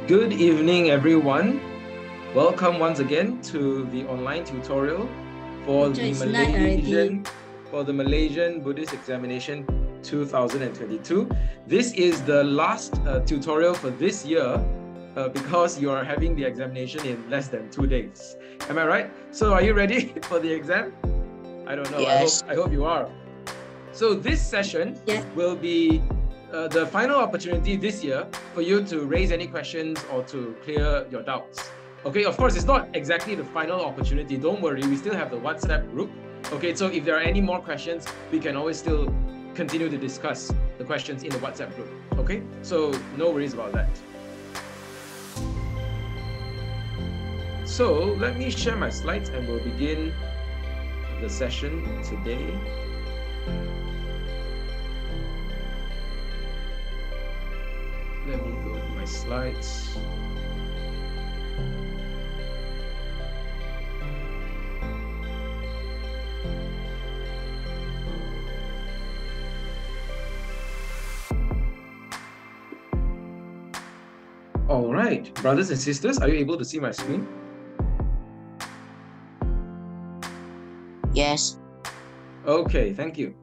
Good evening, everyone. Welcome once again to the online tutorial for the Malaysian Buddhist Examination 2022. This is the last tutorial for this year because you are having the examination in less than 2 days. Am I right? So are you ready for the exam? I don't know. Yes. I hope you are. So this session will be the final opportunity this year for you to raise any questions or to clear your doubts. Okay, of course, it's not exactly the final opportunity. Don't worry, we still have the WhatsApp group. Okay, so if there are any more questions, we can always still continue to discuss the questions in the WhatsApp group. Okay, so no worries about that. So let me share my slides and we'll begin the session today. Let me go to my slides. All right, brothers and sisters, are you able to see my screen? Yes. Okay, thank you.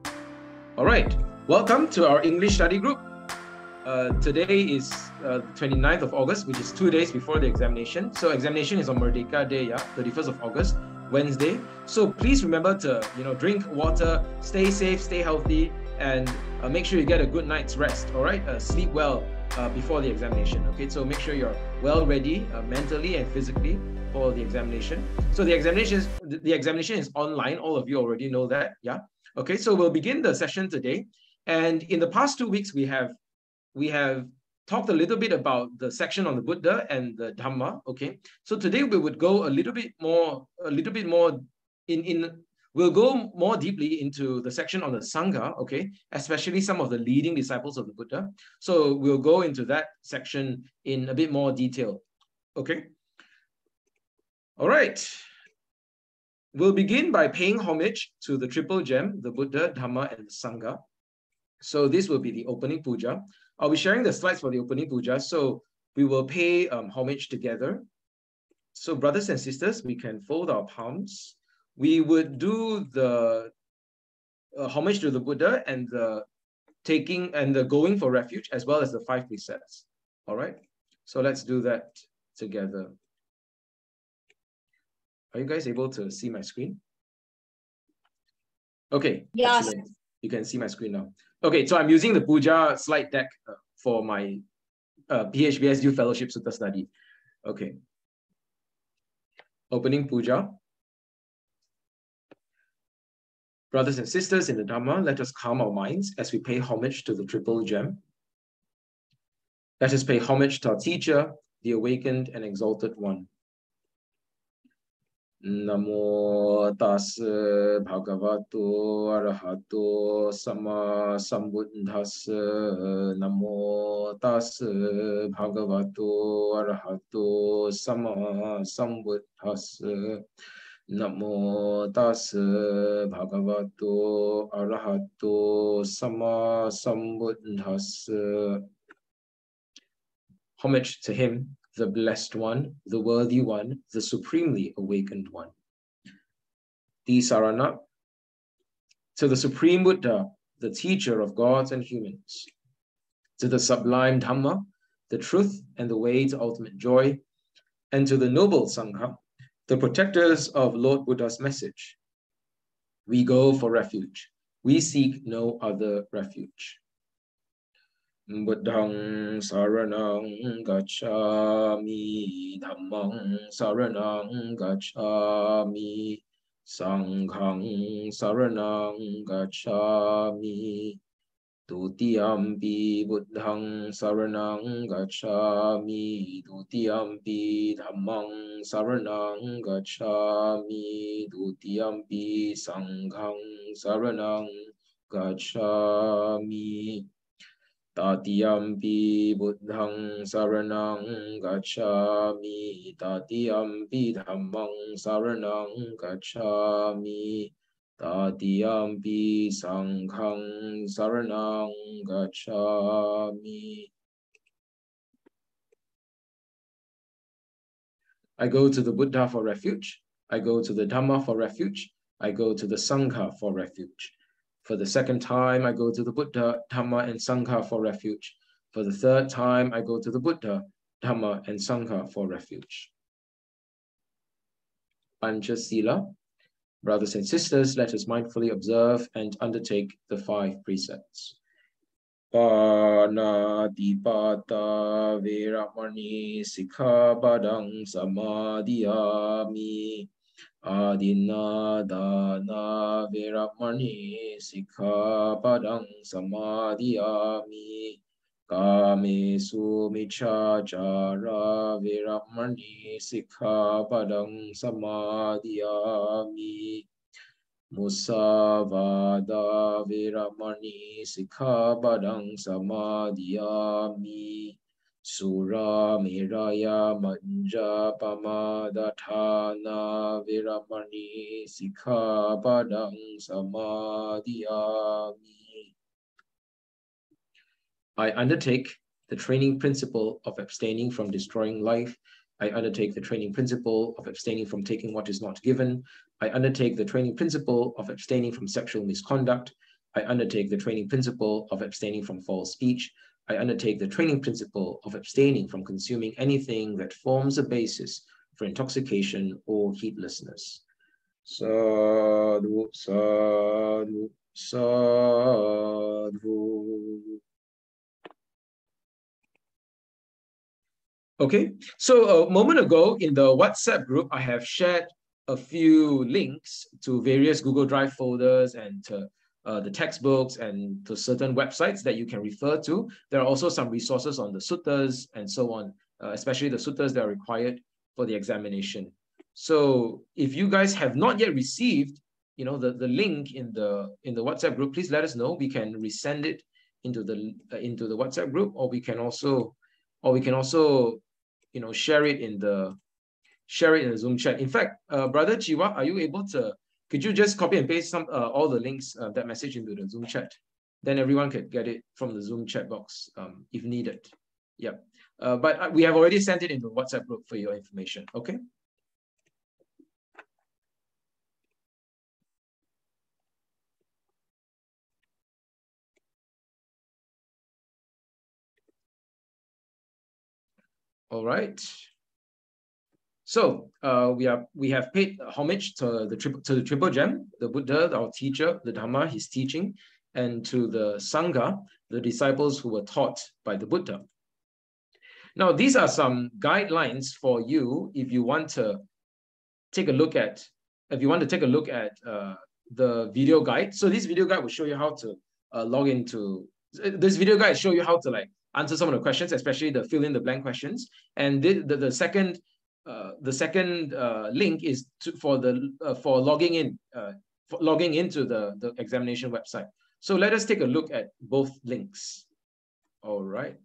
All right, welcome to our English study group. Today is 29th of August, which is 2 days before the examination. So examination is on Merdeka Day, 31st of August, Wednesday. So please remember to drink water, stay safe, stay healthy, and make sure you get a good night's rest. All right, sleep well before the examination. Okay, so make sure you're well ready mentally and physically for the examination. So the examination is online. All of you already know that, yeah. Okay, so we'll begin the session today. And in the past 2 weeks, we have talked a little bit about the section on the Buddha and the Dhamma. Okay, so today we would go we'll go more deeply into the section on the Sangha, okay, especially some of the leading disciples of the Buddha. So we'll go into that section in a bit more detail. Okay. All right. We'll begin by paying homage to the triple gem, the Buddha, Dhamma, and the Sangha. So this will be the opening puja. I'll be sharing the slides for the opening puja, so we will pay homage together. So brothers and sisters, we can fold our palms. We would do the homage to the Buddha and the taking and the going for refuge, as well as the 5 precepts. All right, so let's do that together. Are you guys able to see my screen? Okay, yes. Excellent. You can see my screen now. Okay, so I'm using the puja slide deck for my PHBS Youth Fellowship Sutta study. Okay. Opening puja. Brothers and sisters in the Dhamma, let us calm our minds as we pay homage to the triple gem. Let us pay homage to our teacher, the awakened and exalted one. Namo tassa bhagavato arahato sama sambuddhassa. Namo tassa bhagavato arahato sama sambuddhassa. Namo tassa bhagavato arahato sama sambuddhassa. Homage to him, the blessed one, the worthy one, the supremely awakened one. Sarana, to the Supreme Buddha, the teacher of gods and humans. To the sublime Dhamma, the truth and the way to ultimate joy. And to the noble Sangha, the protectors of Lord Buddha's message. We go for refuge. We seek no other refuge. Buddhang saranang gacchami, Dhammang saranang gacchami, Sanghang saranang gacchami, Dutiyampi Buddhang saranang gacchami, Dutiyampi Dhammang saranang gacchami, Dutiyampi Sanghang saranang gacchami. Tatiyampi Buddhang saranang gacchami, Tatiyampi Dhammang saranang gacchami, Tatiyampi Sanghang saranang gacchami. I go to the Buddha for refuge. I go to the Dhamma for refuge. I go to the Sangha for refuge. For the second time, I go to the Buddha, Dhamma, and Sangha for refuge. For the third time, I go to the Buddha, Dhamma, and Sangha for refuge. Pancha Sila. Brothers and sisters, let us mindfully observe and undertake the 5 precepts. Panatipata Veramani Sikkhapadang Samadhiyami. Adinadana Veramani Sikkhapadang Samadhiyami. Kamesu Michachara Veramani Sikkhapadang Samadhiyami. Musavada Veramani Sikkhapadang Samadhiyami. Sura Miraya Manja Pamadatana Veramani Sikkhapadang Samadhiyami. I undertake the training principle of abstaining from destroying life. I undertake the training principle of abstaining from taking what is not given. I undertake the training principle of abstaining from sexual misconduct. I undertake the training principle of abstaining from false speech. I undertake the training principle of abstaining from consuming anything that forms a basis for intoxication or heedlessness. Sadhu, sadhu, sadhu. Okay, so a moment ago in the WhatsApp group, I have shared a few links to various Google Drive folders and to the textbooks and to certain websites that you can refer to. There are also some resources on the suttas and so on, especially the suttas that are required for the examination. So if you guys have not yet received, the link in the WhatsApp group, please let us know. We can resend it into the WhatsApp group, or we can also share it in the Zoom chat. In fact, Brother Chiwa, are you able to? Could you just copy and paste all the links, that message into the Zoom chat? Then everyone could get it from the Zoom chat box if needed. Yeah, but we have already sent it into the WhatsApp group for your information. Okay. All right. So we have paid homage to the triple gem, the Buddha, our teacher, the Dhamma, his teaching, and to the Sangha, the disciples who were taught by the Buddha. Now, these are some guidelines for you if you want to take a look at the video guide. So this video guide will show you how to log into. This video guide show you how to answer some of the questions, especially the fill in the blank questions. And the second link is for logging into the examination website. So let us take a look at both links. All right.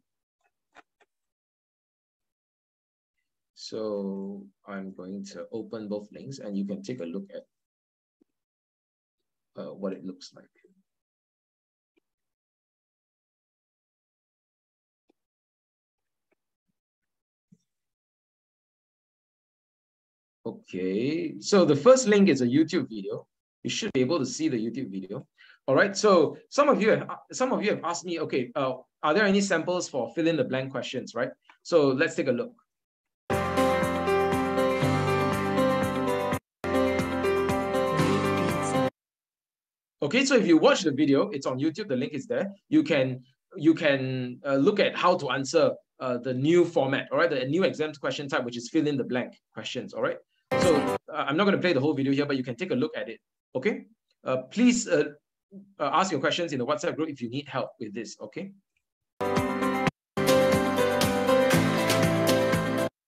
So I'm going to open both links and you can take a look at what it looks like. Okay, so the first link is a YouTube video. You should be able to see the YouTube video. All right, so some of you have asked me, okay, are there any samples for fill in the blank questions, right? So let's take a look. Okay, so if you watch the video, it's on YouTube, the link is there. You can look at how to answer the new format, all right, the new exam question type, which is fill in the blank questions, all right? So I'm not going to play the whole video here, but you can take a look at it, okay? Please ask your questions in the WhatsApp group if you need help with this, okay?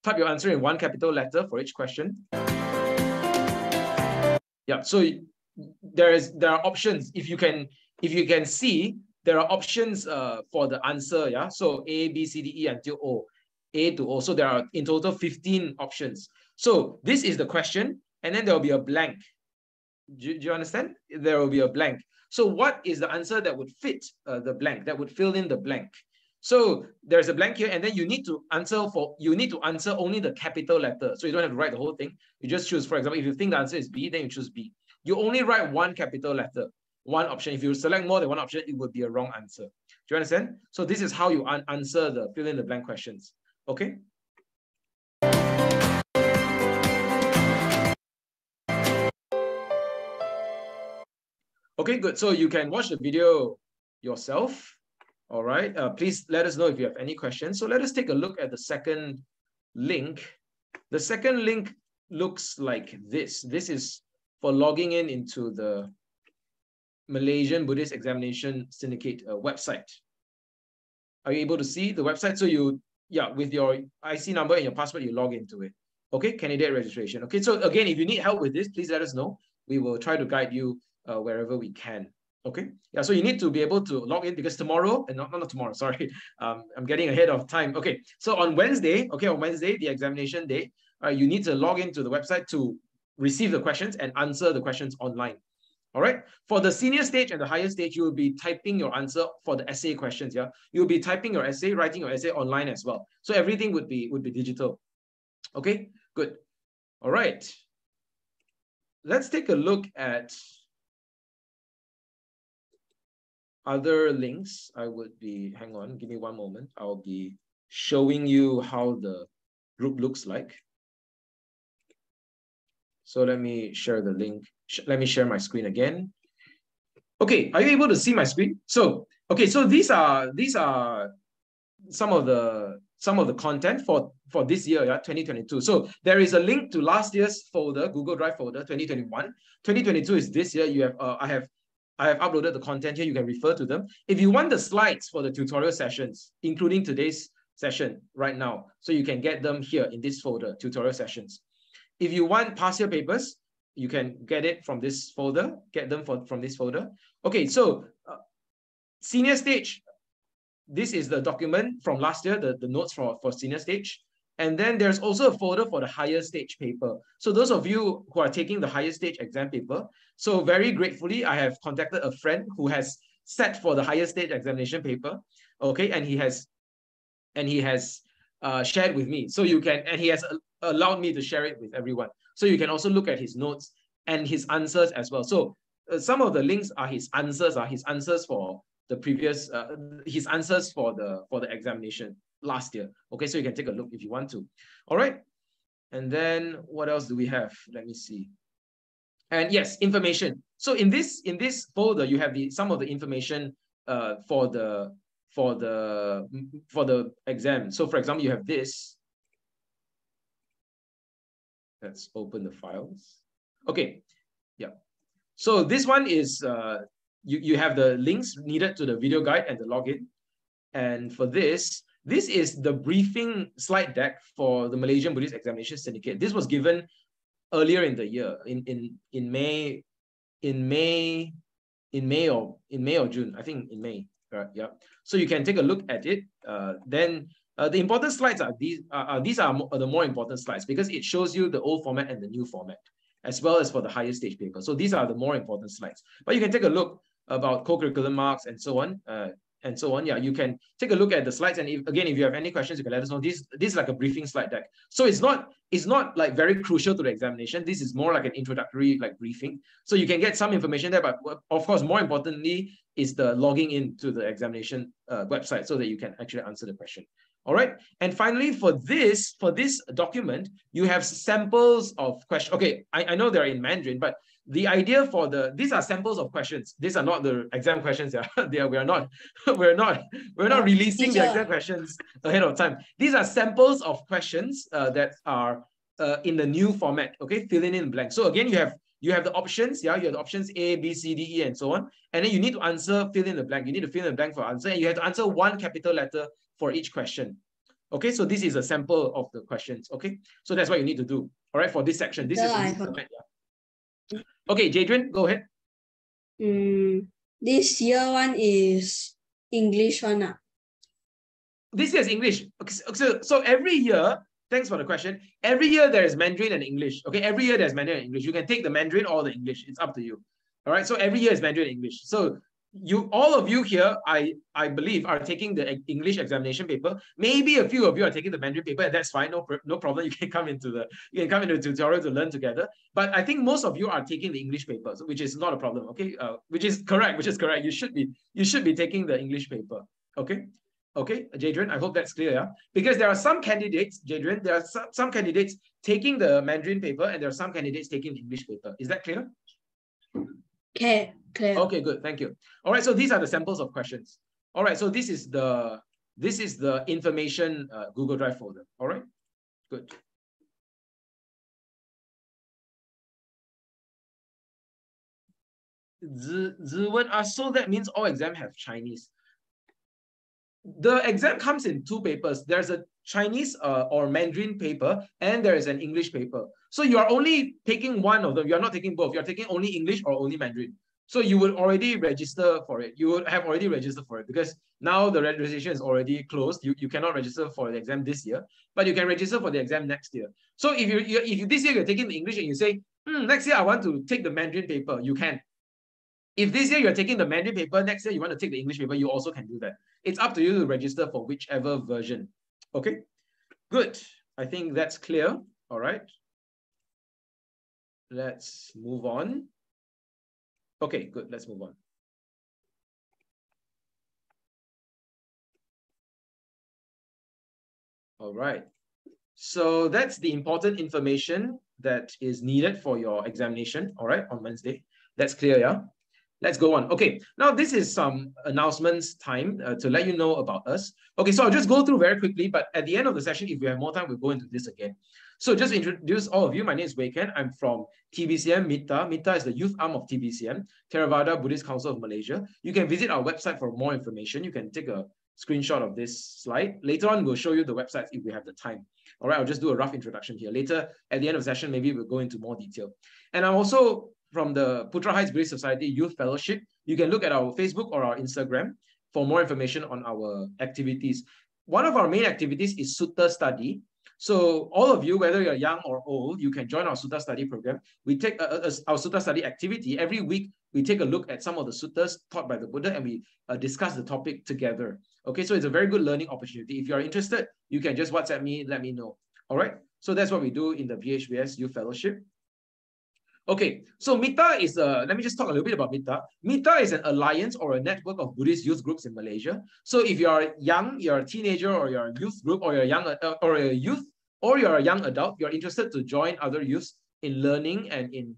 Type your answer in 1 capital letter for each question. Yeah, so there are options. If you can see, there are options for the answer, yeah? So A, B, C, D, E until O, A to O. So there are in total 15 options. So this is the question, and then there will be a blank. Do you understand? There will be a blank. So what is the answer that would fit the blank, that would fill in the blank? So there's a blank here, and then you need to answer only the capital letter. So you don't have to write the whole thing. You just choose, for example, if you think the answer is B, then you choose B. You only write one capital letter, one option. If you select more than one option, it would be a wrong answer. Do you understand? So this is how you answer the fill in the blank questions. Okay. Okay, good. So you can watch the video yourself. All right. Please let us know if you have any questions. So let us take a look at the second link. The second link looks like this. This is for logging into the Malaysian Buddhist Examination Syndicate website. Are you able to see the website? So you, with your IC number and your password, you log into it. Okay, candidate registration. Okay, so again, if you need help with this, please let us know. We will try to guide you wherever we can. Okay, so you need to be able to log in because tomorrow, and not tomorrow, sorry, I'm getting ahead of time. Okay, so on Wednesday, the examination day, you need to log into the website to receive the questions and answer the questions online. All right, for the senior stage and the higher stage, you will be typing your answer for the essay questions. Yeah, you'll be typing your essay, writing your essay online as well. So everything would be digital. Okay, good. All right, let's take a look at other links. I would be, hang on, give me one moment. I'll be showing you how the group looks like. So let me share the link. Let me share my screen again. Okay, are you able to see my screen? So, okay, so these are some of the content for this year, 2022. So there is a link to last year's folder, Google Drive folder, 2021. 2022 is this year. You have I have uploaded the content here. You can refer to them. If you want the slides for the tutorial sessions, including today's session right now, so you can get them here in this folder, tutorial sessions. If you want past year papers, you can get it from this folder, get them from this folder. Okay, so senior stage, this is the document from last year, the notes for senior stage. And then there's also a folder for the higher stage paper. So those of you who are taking the higher stage exam paper, so very gratefully, I have contacted a friend who has sat for the higher stage examination paper. Okay, and he has shared with me. So you can, and he has allowed me to share it with everyone. So you can also look at his notes and his answers as well. So some of the links are his answers for the previous, his answers for the examination last year. Okay, so you can take a look if you want to. All right. And then what else do we have? Let me see. And yes, information. So in this folder, you have some of the information for the exam. So for example, you have this. Let's open the files. Okay. Yeah. So this one is you have the links needed to the video guide and the login. And for this is the briefing slide deck for the Malaysian Buddhist Examination Syndicate. This was given earlier in the year, in May or June, I think in May. Right, yeah. So you can take a look at it. Then the important slides are these are the more important slides because it shows you the old format and the new format, as well as for the higher stage paper. So these are the more important slides. But you can take a look about co-curriculum marks and so on. Yeah, you can take a look at the slides. And if you have any questions, you can let us know. This is like a briefing slide deck. So it's not like very crucial to the examination. This is more like an introductory like briefing. So you can get some information there, but of course, more importantly, is the logging into the examination website so that you can actually answer the question. All right. And finally, for this document, you have samples of questions. Okay, I know they're in Mandarin, but the idea for these are samples of questions. These are not the exam questions. We're not releasing the exam questions ahead of time. These are samples of questions that are in the new format. Okay, filling in blank. So again, you have the options. Yeah, you have the options A, B, C, D, E, and so on. And then you need to fill in the blank. You need to fill in the blank for answer, and you have to answer one capital letter for each question. Okay, so this is a sample of the questions. Okay, so that's what you need to do. All right, for this section, this is the format. Yeah. Okay, Jadrian, go ahead. This year one is English one. This year is English. Okay, so every year, thanks for the question. Every year there is Mandarin and English. Okay, every year there's Mandarin and English. You can take the Mandarin or the English. It's up to you. All right, so every year is Mandarin and English. So all of you here, I believe, are taking the English examination paper. Maybe a few of you are taking the Mandarin paper, and that's fine. No problem. You can come into the tutorial to learn together. But I think most of you are taking the English papers, which is not a problem. Okay, which is correct. You should be taking the English paper. Okay. Okay, Jadrian, I hope that's clear, yeah? Because there are some candidates, Jadrian, there are some candidates taking the Mandarin paper, and there are some candidates taking the English paper. Is that clear? Okay, clear. Okay, good. Thank you. All right, so these are the samples of questions. All right, so this is the information Google Drive folder. All right, good. Ziwen asks, so that means all exams have Chinese. The exam comes in two papers. There's a Chinese or Mandarin paper, and there is an English paper. So you are only taking one of them. You're not taking both. You're taking only English or only Mandarin. So you would already register for it. You would have already registered for it because now the registration is already closed. You cannot register for the exam this year, but you can register for the exam next year. So if you this year you're taking the English and you say, next year I want to take the Mandarin paper, you can. If this year you're taking the Mandarin paper, next year you want to take the English paper, you also can do that. It's up to you to register for whichever version. Okay, good. I think that's clear. All right. Let's move on. Okay, good. Let's move on. All right. So that's the important information that is needed for your examination, all right, on Wednesday. That's clear, yeah? Let's go on. Okay, now this is some announcements time to let you know about us. Okay, so I'll just go through very quickly, but at the end of the session, if we have more time, we'll go into this again. So just to introduce all of you, my name is Wei Ken. I'm from TBCM, MYTTA. MYTTA is the youth arm of TBCM, Theravāda Buddhist Council of Malaysia. You can visit our website for more information. You can take a screenshot of this slide. Later on, we'll show you the websites if we have the time. All right, I'll just do a rough introduction here. Later, at the end of the session, maybe we'll go into more detail. And I'm also from the Putra Heights Buddhist Society Youth Fellowship. You can look at our Facebook or our Instagram for more information on our activities. One of our main activities is Sutta study. So all of you, whether you're young or old, you can join our Sutta study program. We take our Sutta study activity. Every week, we take a look at some of the suttas taught by the Buddha, and we discuss the topic together. Okay, so it's a very good learning opportunity. If you're interested, you can just WhatsApp me, let me know. All right, so that's what we do in the PHBS Youth Fellowship. Okay, so MYTTA is let me just talk a little bit about MYTTA. MYTTA is an alliance or a network of Buddhist youth groups in Malaysia. So if you're young, you're a teenager, or you're a youth group, or you're a young you're a young adult, you're interested to join other youths in learning and in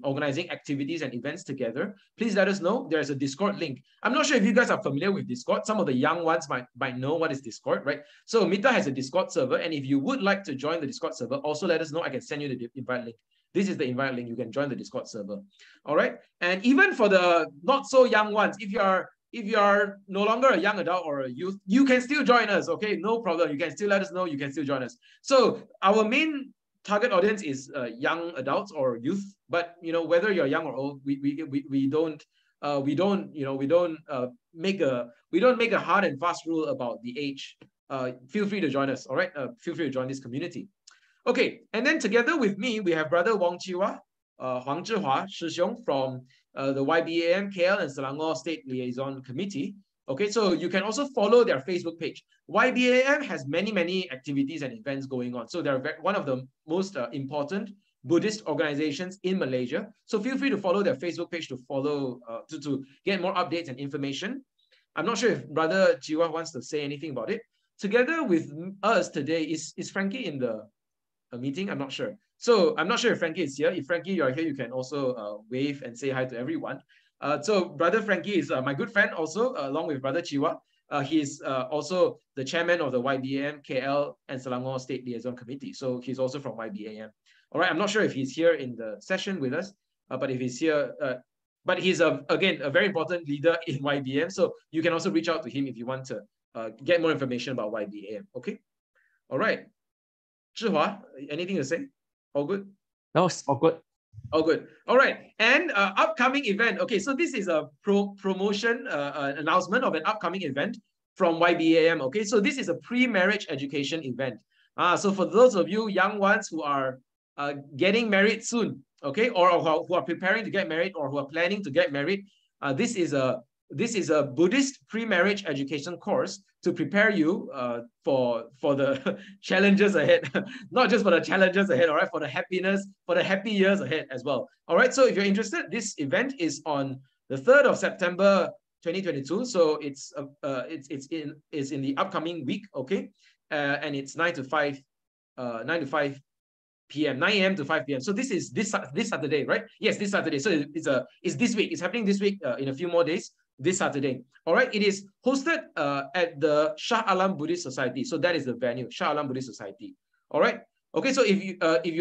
organizing activities and events together, please let us know. There's a Discord link. I'm not sure if you guys are familiar with Discord. Some of the young ones might know what is Discord, right? So MYTTA has a Discord server, and if you would like to join the Discord server, also let us know. I can send you the invite link. This is the invite link. You can join the Discord server. All right. And even for the not so young ones, if you are no longer a young adult or a youth, you can still join us. Okay, no problem. You can still let us know. You can still join us. So our main target audience is young adults or youth. But whether you're young or old, we don't make a hard and fast rule about the age. Feel free to join us. All right. Feel free to join this community. Okay, and then together with me, we have Brother Wang Chiwa, Huang Zhihua, Shixiong from the YBAM, KL, and Selangor State Liaison Committee. Okay, so you can also follow their Facebook page. YBAM has many activities and events going on. So they're one of the most important Buddhist organizations in Malaysia. So feel free to follow their Facebook page to follow, to get more updates and information. I'm not sure if Brother Chiwa wants to say anything about it. Together with us today, is Frankie in the meeting? I'm not sure. So I'm not sure if Frankie is here. If Frankie, you're here, you can also wave and say hi to everyone. So Brother Frankie is my good friend also, along with Brother Chiwa. He's also the chairman of the YBAM, KL, and Selangor State Liaison Committee. So he's also from YBAM. All right, I'm not sure if he's here in the session with us, but if he's here, but he's, again, a very important leader in YBAM. So you can also reach out to him if you want to get more information about YBAM. Okay? All right. Zhihua, anything to say? All good? No, it's all good. All good. All right. And upcoming event. Okay, so this is a promotion announcement of an upcoming event from YBAM. Okay, so this is a pre-marriage education event. So for those of you young ones who are getting married soon, okay, or who are preparing to get married or who are planning to get married, This is a Buddhist pre-marriage education course to prepare you for the challenges ahead. Not just for the challenges ahead, all right, for the happiness, for the happy years ahead as well. All right, so if you're interested, this event is on the 3rd of September 2022. So it's in the upcoming week, okay? And it's 9 to 5 p.m., 9 a.m. to 5 p.m. So this is this Saturday, right? Yes, this Saturday. So it's this week. It's happening this week in a few more days, this Saturday. All right. It is hosted at the Shah Alam Buddhist Society. So that is the venue, Shah Alam Buddhist Society. All right. Okay. So if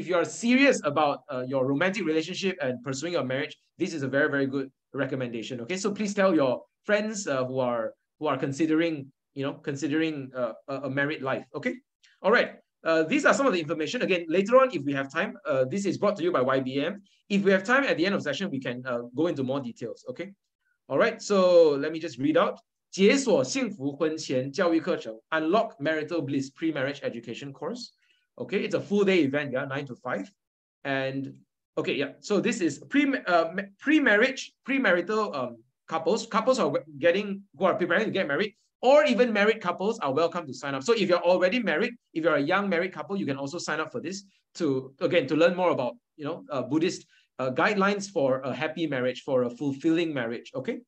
you are serious about your romantic relationship and pursuing your marriage, this is a very, very good recommendation. Okay. So please tell your friends who are considering a married life. Okay. All right. These are some of the information. Again, later on, if we have time, this is brought to you by YBM. If we have time at the end of the session, we can go into more details. Okay. All right. So let me just read out. 解锁幸福婚前教育课程 Unlock Marital Bliss Pre-Marriage Education Course. Okay. It's a full day event, yeah, 9 to 5. And okay, yeah. So this is premarital couples who are preparing to get married, or even married couples are welcome to sign up. So if you're already married, if you're a young married couple, you can also sign up for this to learn more about Buddhist guidelines for a happy marriage, for a fulfilling marriage. Okay,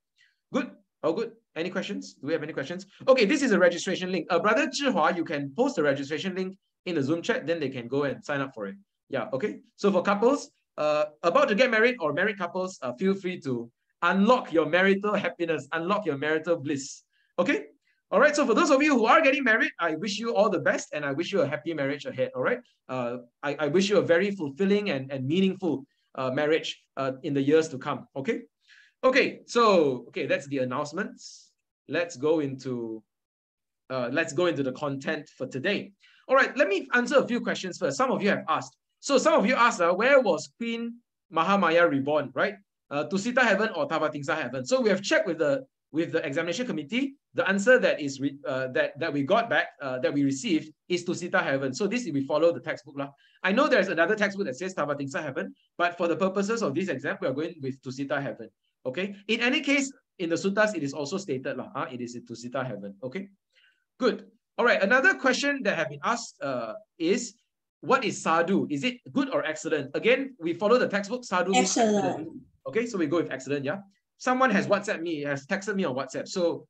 good. Oh, good. Any questions? Do we have any questions? Okay, this is a registration link. Brother Zhihua, you can post the registration link in the Zoom chat, then they can go and sign up for it. Yeah, okay. So for couples about to get married or married couples, feel free to unlock your marital happiness, unlock your marital bliss. Okay. All right, so for those of you who are getting married, I wish you all the best and I wish you a happy marriage ahead, all right? I wish you a very fulfilling and meaningful marriage in the years to come, okay? Okay, so, that's the announcements. Let's go into the content for today. All right, let me answer a few questions first. Some of you have asked. So some of you asked, where was Queen Mahamaya reborn, right? Tusita heaven or Tavatingsa heaven? So we have checked with the examination committee. The answer that is that we got back, that we received, is Tusita heaven. So this, we follow the textbook lah. I know there's another textbook that says Tavatingsa heaven, but for the purposes of this exam, we are going with Tusita heaven. Okay. In any case, in the suttas, it is also stated lah. It is Tusita heaven. Okay. Good. All right. Another question that have been asked is, what is sadhu? Is it good or excellent? Again, we follow the textbook. Sadhu means excellent. Okay, so we go with excellent. Yeah. Someone has WhatsApp me, has texted me on WhatsApp. So,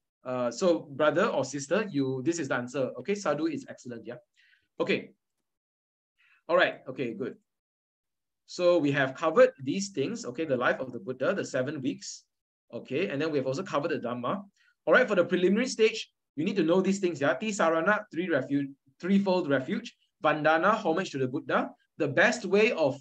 so brother or sister, this is the answer. Okay, sadhu is excellent. Yeah. Okay. All right. Okay, good. So we have covered these things. Okay, the life of the Buddha, the 7 weeks. Okay, and then we have also covered the Dhamma. All right, for the preliminary stage, you need to know these things. Yeah, Tisarana, threefold refuge. Vandana, homage to the Buddha. The best way of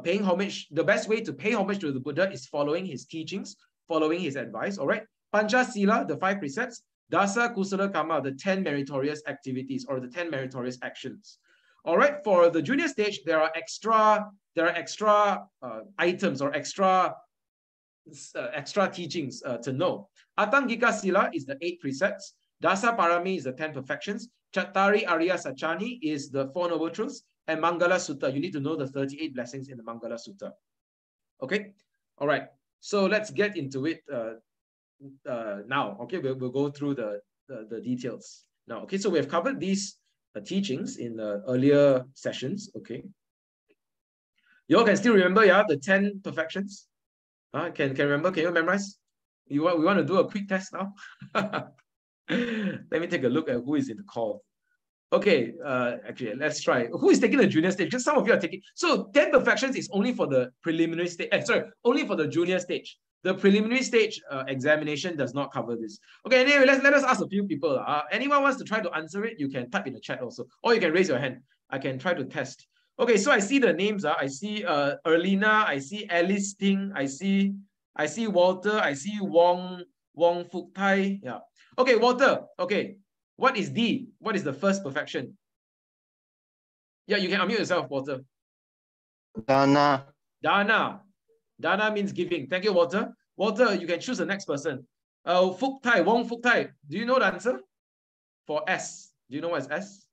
paying homage, the best way to pay homage to the Buddha is following his teachings, following his advice. All right. Panchasila, the 5 precepts. Dasa Kusala Karma, the 10 meritorious activities or the 10 meritorious actions. All right. For the junior stage, there are extra items or extra teachings to know. Atangika Sila is the 8 precepts. Dasa Parami is the 10 perfections. Chattari Arya Sachani is the 4 noble truths. And Mangala Sutta, you need to know the 38 blessings in the Mangala Sutta. Okay. All right. So let's get into it now. Okay. We'll go through the details now. Okay. So we have covered these teachings in the earlier sessions. Okay. You all can still remember, yeah, the 10 perfections? Can remember? Can you memorize? We want to do a quick test now? Let me take a look at who is in the call. Okay, actually, let's try. Who is taking the junior stage? Just some of you are taking. So 10 perfections is only for the preliminary stage. Only for the junior stage. The preliminary stage examination does not cover this. Okay, anyway, let us ask a few people. Anyone wants to try to answer it? You can type in the chat also, or you can raise your hand. I can try to test. Okay, so I see the names. I see Erlina. I see Alice Ting. I see Walter. I see Wong Fuk Tai. Yeah. Okay, Walter. Okay. What is D? What is the first perfection? Yeah, you can unmute yourself, Walter. Dana. Dana. Dana means giving. Thank you, Walter. Walter, you can choose the next person. Fuk Tai, Wong Fuk Tai. Do you know the answer? For S. Do you know what is S?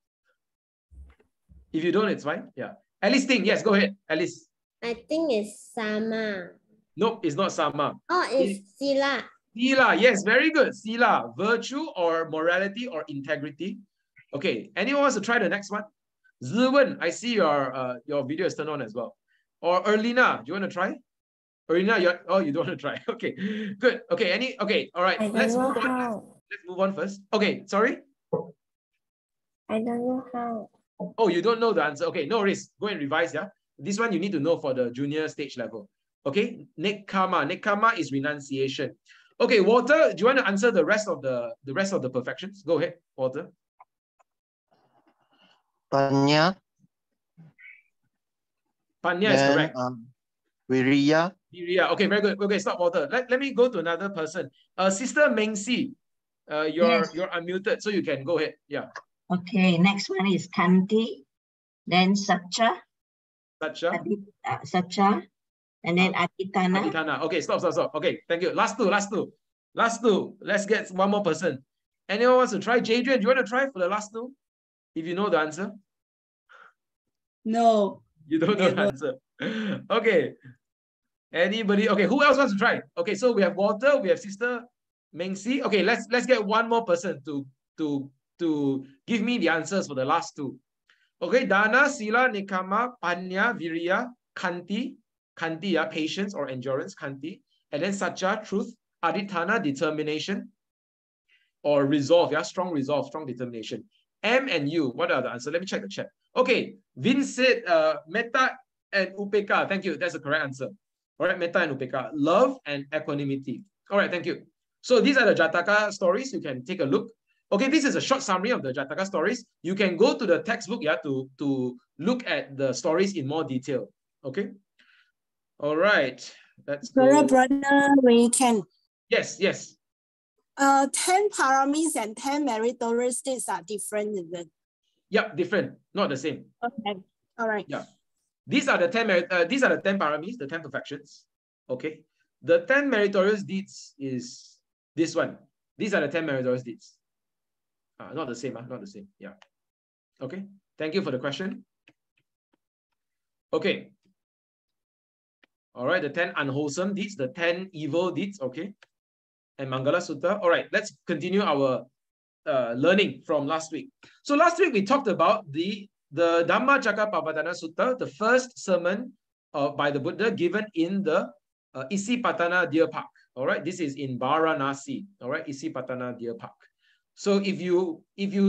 If you don't, it's fine. Yeah. Alice Ting, yes, go ahead. Alice. I think it's Sama. Nope, it's not sama. Oh, it's sila. Sila, yes, very good. Sila, virtue or morality or integrity. Okay, anyone wants to try the next one? Ziwen, I see your video is turned on as well. Or Erlina, do you want to try? Erlina, you don't want to try. Okay, good. Okay, all right. Let's move on. Let's move on first. Okay, sorry? I don't know how. Oh, you don't know the answer. Okay, no worries. Go and revise, yeah? This one you need to know for the junior stage level. Okay, Nekkhamma. Nekkhamma is renunciation. Okay, Walter, do you want to answer the rest of the perfections? Go ahead, Walter. Panya. Panya is correct. Viriya. Viriya. Okay, very good. Okay, stop, Walter. Let me go to another person. Sister Mengsi, you're unmuted, so you can go ahead. Yeah. Okay, next one is Kanti, then Satcha. Satcha. Satcha, and then Aditana. Aditana. Okay, stop. Okay, thank you. Last two. Let's get one more person. Anyone wants to try? Jadrian, do you want to try for the last two? If you know the answer. No. You don't know the answer. Okay. Anybody? Okay, who else wants to try? Okay, so we have Walter, we have Sister Mengsi. Okay, let's get one more person to give me the answers for the last two. Okay, Dana, Sila, Nekkhamma, Panya, Viriya, Kanti, patience or endurance, Kanti, and then Satcha, truth, Aditana, determination or resolve, strong resolve, strong determination. M and U, what are the answers? Let me check the chat. Okay, Vince said Metta and Upeka. Thank you, that's the correct answer. All right, Metta and Upeka, love and equanimity. All right, thank you. So these are the Jataka stories. You can take a look. Okay, this is a short summary of the Jataka stories. You can go to the textbook to look at the stories in more detail. Okay. All right. Let's go. Brother, we can. Yes. 10 paramis and 10 meritorious states are different, is it? Yeah, different, not the same. Okay. All right. Yeah. These are the 10 paramis, the 10 perfections. Okay. The 10 meritorious deeds is this one. These are the 10 meritorious deeds. Not the same, not the same. Yeah. Okay. Thank you for the question. Okay. All right, the 10 unwholesome deeds, the 10 evil deeds, okay. And Mangala Sutta. All right, let's continue our learning from last week. So last week we talked about the Dhamma Cakkappavattana Sutta, the first sermon by the Buddha given in the Isipatana Deer Park. All right, this is in Varanasi. All right, Isipatana Deer Park. So if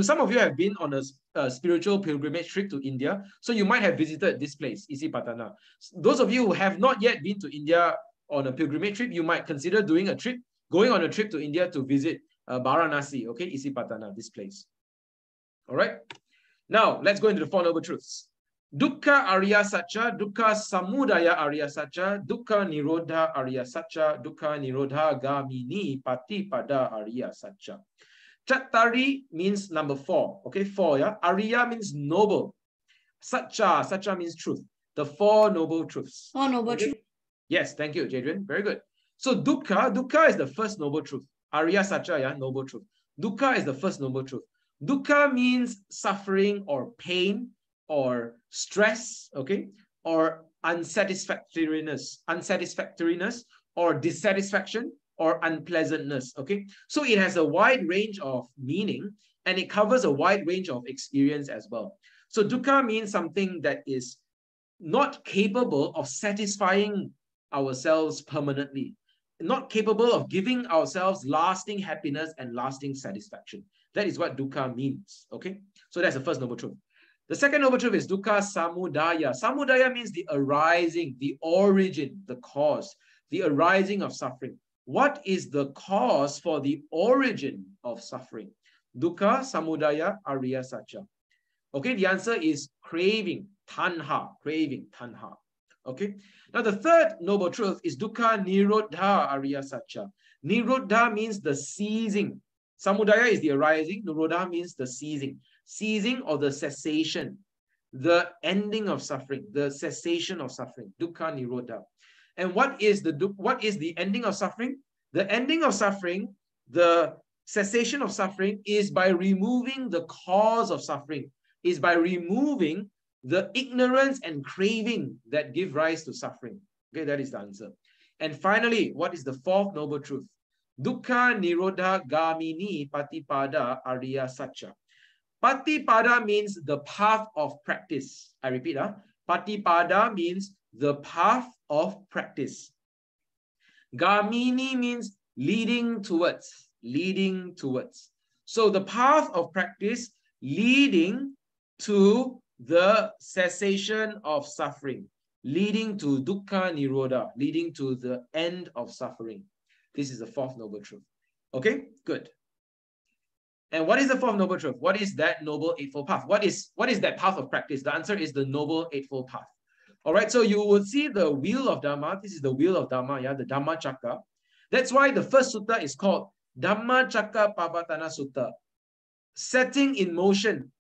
some of you have been on a spiritual pilgrimage trip to India, so you might have visited this place, Isipatana. Those of you who have not yet been to India on a pilgrimage trip, you might consider going on a trip to India to visit Varanasi, okay, Isipatana, this place. All right. Now let's go into the Four Noble Truths. Dukkha Arya Satcha, Dukkha Samudaya Arya Satcha, Dukkha Nirodha Arya Satcha, Dukkha Nirodha Gamini Patipada Arya Satcha. Chattari means number 4. Okay, 4, yeah. Arya means noble. Satcha means truth. The 4 noble truths. 4 noble truths. Yes, thank you, Jadrian. Very good. So dukkha is the first noble truth. Arya Satcha, yeah, noble truth. Dukkha is the first noble truth. Dukkha means suffering or pain or stress, okay, or unsatisfactoriness or dissatisfaction or unpleasantness, okay? So it has a wide range of meaning and it covers a wide range of experience as well. So dukkha means something that is not capable of satisfying ourselves permanently, not capable of giving ourselves lasting happiness and lasting satisfaction. That is what dukkha means, okay? So that's the first noble truth. The second noble truth is dukkha samudaya. Samudaya means the arising, the origin, the cause, the arising of suffering. What is the cause for the origin of suffering? Dukkha samudaya arya satcha. Okay, the answer is craving, tanha, Okay, now the third noble truth is dukkha nirodha arya satcha. Nirodha means the ceasing. Samudaya is the arising, nirodha means the ceasing or the cessation, the ending of suffering, the cessation of suffering, dukkha nirodha. And what is the ending of suffering? The ending of suffering, the cessation of suffering is by removing the cause of suffering, is by removing the ignorance and craving that give rise to suffering. Okay, that is the answer. And finally, what is the fourth noble truth? Dukkha nirodha gamini patipada arya satcha. Patipada means the path of practice. I repeat, patipada means the path of practice. Gamini means leading towards, leading towards. So the path of practice leading to the cessation of suffering, leading to dukkha nirodha, leading to the end of suffering. This is the fourth noble truth. Okay, good. And what is the fourth noble truth? What is that noble eightfold path? What is that path of practice? The answer is the noble eightfold path. All right, so you will see the wheel of Dhamma. This is the wheel of Dhamma, yeah, the Dhamma Chakra. That's why the first sutta is called Dhamma Chakra Pavatana Sutta. Setting in motion,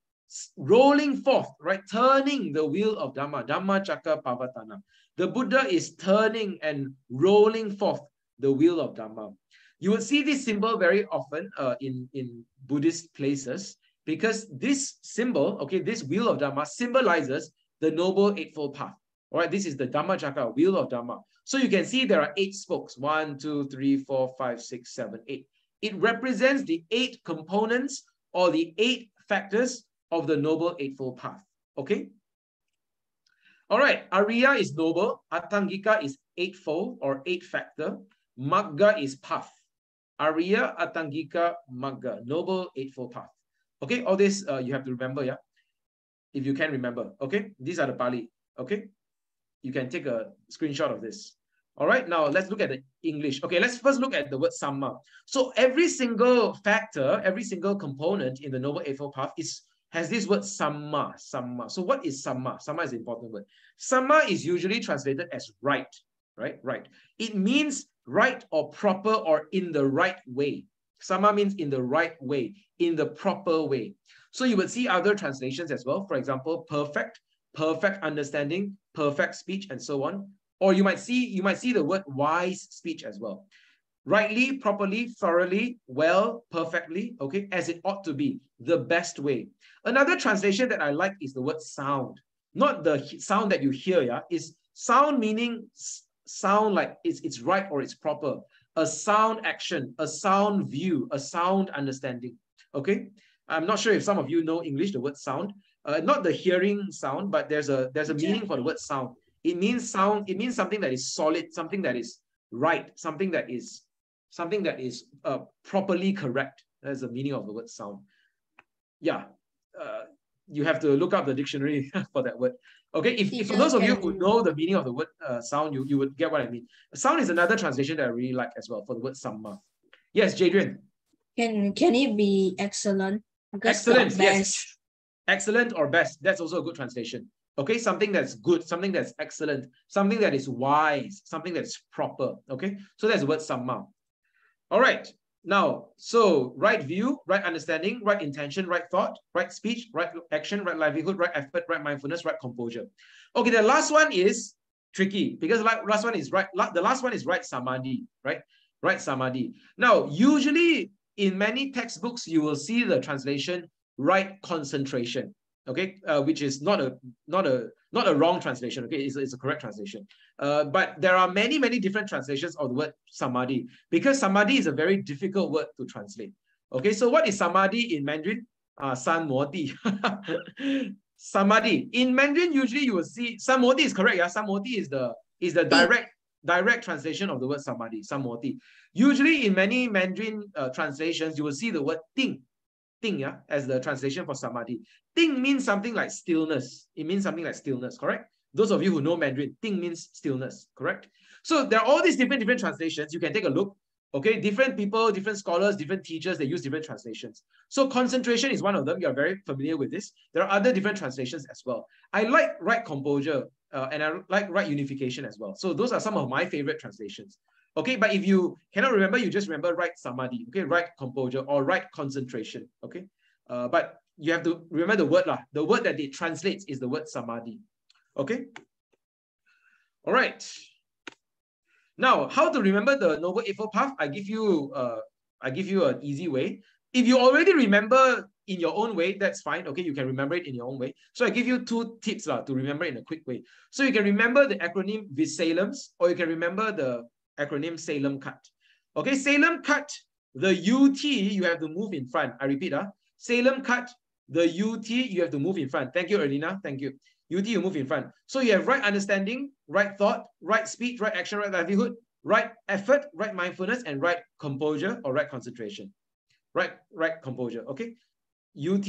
rolling forth, right? Turning the wheel of Dhamma, Dhamma Chakra Pavatana. The Buddha is turning and rolling forth the wheel of Dhamma. You will see this symbol very often in Buddhist places, because this symbol, okay, this wheel of Dhamma symbolizes the noble eightfold path. All right, this is the Dhamma Chakra, wheel of Dhamma. So you can see there are 8 spokes, 1, 2, 3, 4, 5, 6, 7, 8. It represents the 8 components or the 8 factors of the noble eightfold path. Okay. All right, Arya is noble, Atangika is eightfold or 8 factor, Magga is path. Arya, Atangika, Magga, noble eightfold path. Okay, all this you have to remember, yeah? If you can remember, okay? These are the Pali, okay? You can take a screenshot of this. All right, now let's look at the English. Okay, let's first look at the word Samma. So every single factor, every single component in the Noble Eightfold Path has this word Samma, Samma. So what is Samma? Samma is an important word. Samma is usually translated as right, right. It means right or proper or in the right way. Samma means in the right way, in the proper way. So you would see other translations as well. For example, perfect, perfect understanding, perfect speech, and so on. Or you might see the word wise speech as well. Rightly, properly, thoroughly, well, perfectly, okay, as it ought to be, the best way. Another translation that I like is the word sound. Not the sound that you hear, yeah, is sound meaning sound like it's right or it's proper. A sound action, a sound view, a sound understanding, okay? I'm not sure if some of you know English, the word sound. Not the hearing sound, but there's a meaning for the word sound. It means sound, it means something that is solid, something that is right, something that is properly correct. That's the meaning of the word sound. Yeah, you have to look up the dictionary for that word. Okay, if for those of you who know the meaning of the word sound, you would get what I mean. Sound is another translation that I really like as well for the word Samma. Yes, Jadrian. Can it be excellent? Excellent, yes. Excellent or best. That's also a good translation. Okay, something that's good, something that's excellent, something that is wise, something that's proper. Okay, so that's the word Samma. All right. Now, so right view, right understanding, right intention, right thought, right speech, right action, right livelihood, right effort, right mindfulness, right composure. Okay, the last one is tricky because the last one is right samadhi, right? Right samadhi. Now, usually in many textbooks, you will see the translation right concentration. Okay, which is not a wrong translation. Okay, it's a correct translation. But there are many different translations of the word samadhi because samadhi is a very difficult word to translate. Okay, so what is samadhi in Mandarin? San mo di. Samadhi in Mandarin, usually you will see san mo di is correct. Yeah, san mo di is the direct translation of the word samadhi. San mo di. Usually in many Mandarin translations, you will see the word ting. Ting, yeah, as the translation for samadhi. Ting means something like stillness. It means something like stillness, correct? Those of you who know Mandarin, ting means stillness, correct? So there are all these different translations. You can take a look. Okay, different people, different scholars, different teachers, they use different translations. So concentration is one of them. You're very familiar with this. There are other different translations as well. I like right composure and I like right unification as well. So those are some of my favorite translations. Okay, but if you cannot remember, you just remember right samadhi, okay, right composure or right concentration, okay? But you have to remember the word. The word that it translates is the word samadhi, okay? All right. Now, how to remember the Noble Eightfold Path? I give you an easy way. If you already remember in your own way, that's fine, okay? You can remember it in your own way. So I give you 2 tips to remember in a quick way. So you can remember the acronym VISALEMS, or you can remember the acronym Salem cut. Okay, Salem cut, the UT, you have to move in front. I repeat, Salem cut, the UT, you have to move in front. Thank you, Erlina. Thank you. UT, you move in front. So you have right understanding, right thought, right speech, right action, right livelihood, right effort, right mindfulness, and right composure or right concentration. Right composure. Okay. UT,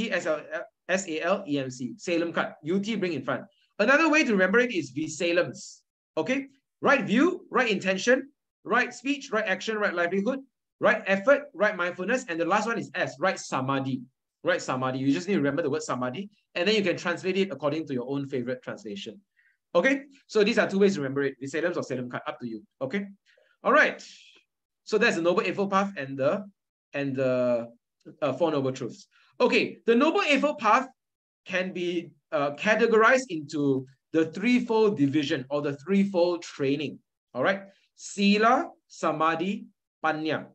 SALEMC, Salem cut. UT, bring in front. Another way to remember it is Visalems. Okay. Right view, right intention, right speech, right action, right livelihood, right effort, right mindfulness, and the last one is S, right samadhi. Right samadhi. You just need to remember the word samadhi, and then you can translate it according to your own favorite translation. Okay, so these are two ways to remember it: Visalems or Salem cut, up to you. Okay, all right. So that's the Noble Eightfold Path and the Four Noble Truths. Okay, the Noble Eightfold Path can be categorized into the threefold division or the threefold training. All right, Sila, Samadhi, Panya.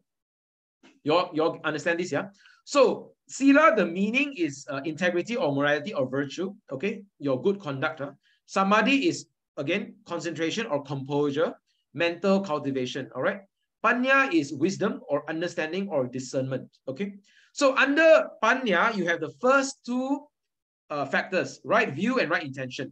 You all understand this, yeah? So Sila, the meaning is integrity or morality or virtue, okay? Your good conduct. Samadhi is, again, concentration or composure, mental cultivation, all right? Panya is wisdom or understanding or discernment, okay? So under Panya, you have the first two factors, right view and right intention.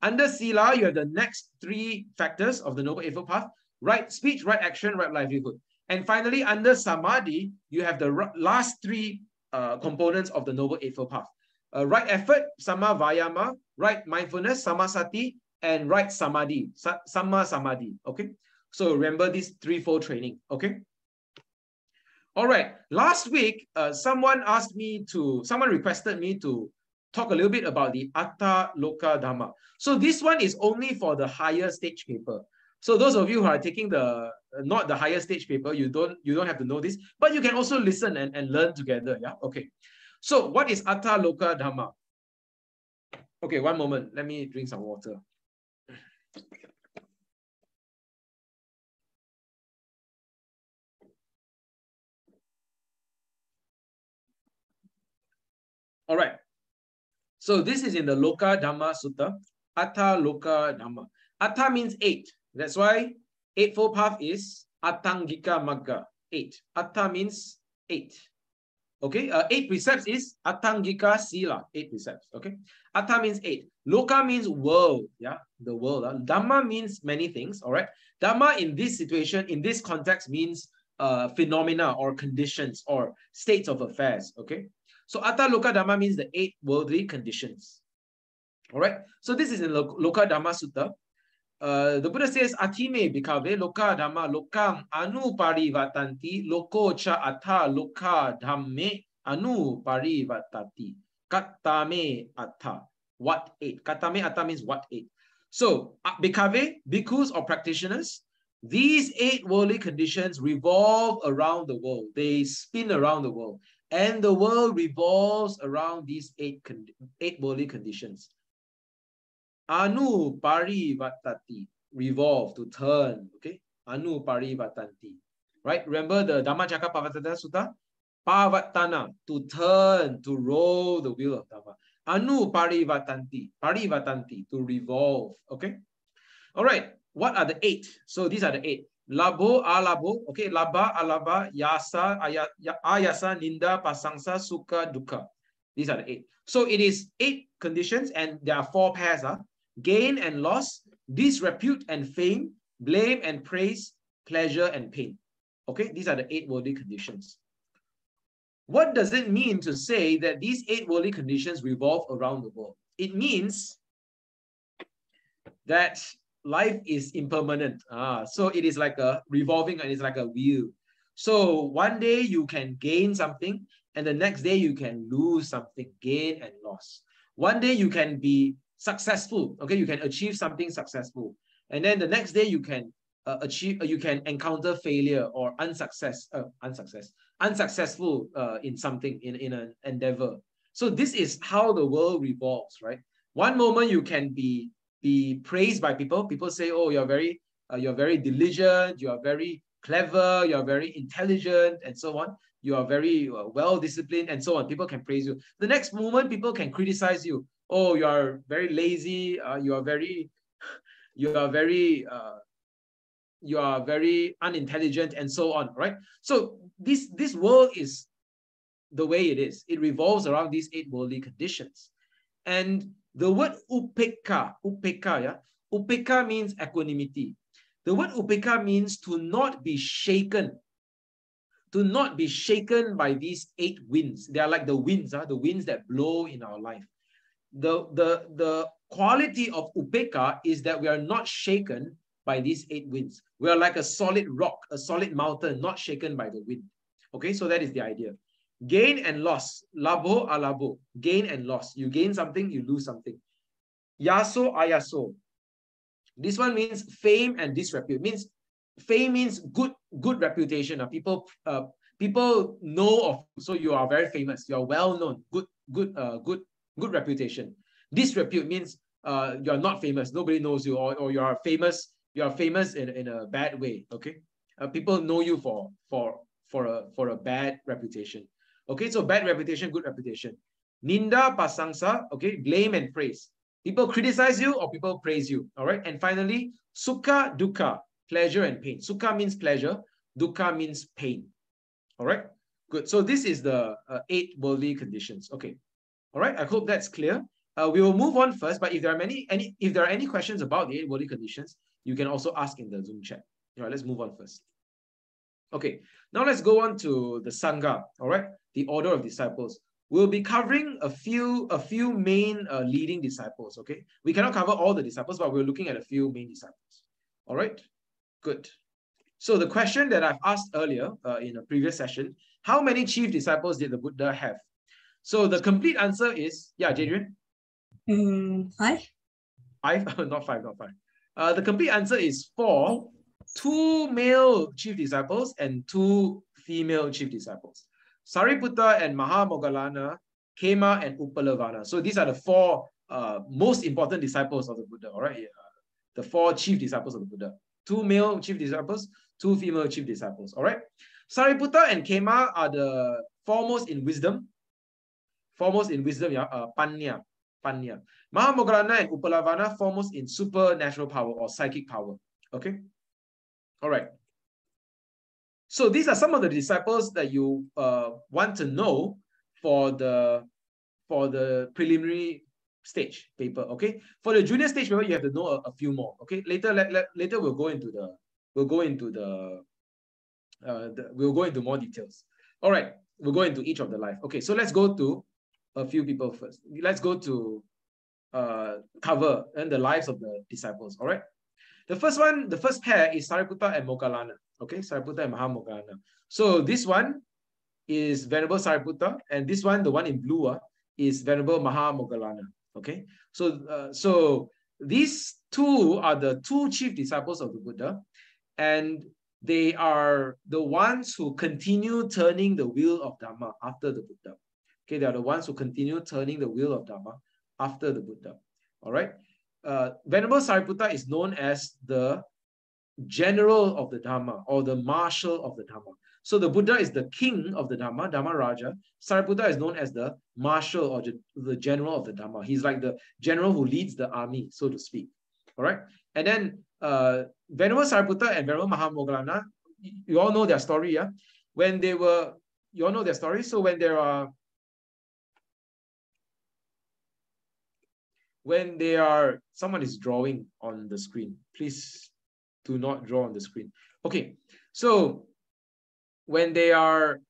Under Sila, you have the next three factors of the Noble Eightfold Path, right speech, right action, right livelihood. And finally, under Samadhi, you have the last three components of the Noble Eightfold Path. Right effort, Sama Vayama, right mindfulness, Samasati, and right Samadhi, Sama Samadhi, okay? So remember this threefold training, okay? All right, last week, someone requested me to talk a little bit about the Atta Loka Dhamma. So this one is only for the higher stage paper. So those of you who are taking not the higher stage paper, you don't have to know this, but you can also listen and learn together. Yeah. Okay. So what is Atta Loka Dhamma? Okay, one moment. Let me drink some water. All right. So this is in the Loka Dhamma Sutta. Atta Loka Dhamma. Atta means 8. That's why Eightfold Path is Attangika Magga, 8. Atta means 8. Okay, 8 precepts is Attangika Sila, 8 precepts. Okay, Atta means 8. Loka means world, yeah, the world. Dhamma means many things, all right? Dhamma in this situation, in this context means phenomena or conditions or states of affairs, okay? So Atta Loka Dhamma means the 8 worldly conditions, all right? So this is in Loka Dhamma Sutta. The Buddha says, Atime bhikkhave loka dhamma lokam anu parivatanti loko cha atta loka dhamme anu parivatati kattame atta. What 8? Kattame atta means what 8? So, bhikkhave, bhikkhus or practitioners, these 8 worldly conditions revolve around the world. They spin around the world. And the world revolves around these 8 worldly conditions. Anu parivatati, revolve, to turn, okay? Anu parivatanti, right? Remember the Dhammacakkappavattana Sutta? Pavattana, to turn, to roll the wheel of Dhamma. Anu parivatanti, to revolve, okay? All right, what are the 8? So these are the 8. Labo, alabo, okay? Laba, alaba, yasa, ayasa, ninda, pasangsa, sukha, dukkha. These are the 8. So it is 8 conditions and there are 4 pairs. Gain and loss, disrepute and fame, blame and praise, pleasure and pain. Okay, these are the 8 worldly conditions. What does it mean to say that these 8 worldly conditions revolve around the world? It means that life is impermanent. So it is like a revolving and it's like a wheel. So one day you can gain something and the next day you can lose something, gain and loss. One day you can be successful, okay, you can achieve something successful, and then the next day you can encounter failure or unsuccessful in something, in an endeavor. So this is how the world revolves, right? One moment you can be praised by people. People say, oh, you're very diligent, you are very clever, you are very intelligent, and so on. You are very well disciplined, and so on. People can praise you. The next moment, people can criticize you. Oh, you are very lazy. You are very you are very unintelligent, and so on, right? So this world is the way it is. It revolves around these 8 worldly conditions. And the word upekka, yeah? Upekka means equanimity. The word upekka means to not be shaken. To not be shaken by these 8 winds. They are like the winds, the winds that blow in our life. The quality of upekka is that we are not shaken by these 8 winds. We are like a solid rock, a solid mountain, not shaken by the wind. Okay, so that is the idea. Gain and loss, labo alabo, gain and loss. You gain something, you lose something. Yaso ayaso. This one means fame and disrepute. Means fame means good reputation. People know of you, so you are very famous. You are well known. Good reputation. Disrepute means you are not famous. Nobody knows you, or you are famous. You are famous in a bad way. Okay, people know you for a bad reputation. Okay, so bad reputation, good reputation. Ninda pasangsa. Okay, blame and praise. People criticize you or people praise you. All right, and finally, sukha dukkha, pleasure and pain. Sukha means pleasure. Dukkha means pain. All right, good. So this is the 8 worldly conditions. Okay, all right. I hope that's clear. We will move on first, but if there are any questions about the 8 worldly conditions, you can also ask in the Zoom chat. All right, let's move on first. Okay, now let's go on to the Sangha. All right, the order of disciples. We'll be covering a few main leading disciples. Okay, we cannot cover all the disciples, but we're looking at a few main disciples. All right, good. So the question that I've asked earlier in a previous session, how many chief disciples did the Buddha have? So the complete answer is, yeah, Jadrian? 5. 5? Not 5, not 5. The complete answer is 4. 2 male chief disciples and 2 female chief disciples. Sariputta and Mahamoggallana, Khema and Uppalavana. So these are the 4 most important disciples of the Buddha, all right? The 4 chief disciples of the Buddha. 2 male chief disciples, 2 female chief disciples, all right? Sariputta and Khema are the foremost in wisdom. Foremost in wisdom, yeah, panya. Mahamoggallana and Uppalavana foremost in supernatural power or psychic power, okay? All right. So these are some of the disciples that you want to know for the preliminary stage paper. Okay. For the junior stage paper, you have to know a few more. Okay. Later we'll go into more details. All right. We'll go into each of the life. Okay. So let's go to a few people first. Let's go to cover and the lives of the disciples. All right. The first pair is Sariputta and Moggallana. Okay, Sariputta and Mahamoggallana. So this one is Venerable Sariputta, and this one, the one in blue, is Venerable Mahamoggallana. Okay, so these 2 are the 2 chief disciples of the Buddha, and they are the ones who continue turning the wheel of Dhamma after the Buddha. Okay, they are the ones who continue turning the wheel of Dhamma after the Buddha. All right. Venerable Sariputta is known as the general of the Dhamma or the marshal of the Dhamma. So the Buddha is the king of the Dhamma, Dhamma Raja. Sariputta is known as the marshal or the general of the Dhamma. He's like the general who leads the army, so to speak. All right. And then Venerable Sariputta and Venerable Mahamoggallana, you all know their story, yeah? You all know their story. So someone is drawing on the screen. Please do not draw on the screen. Okay, so when they were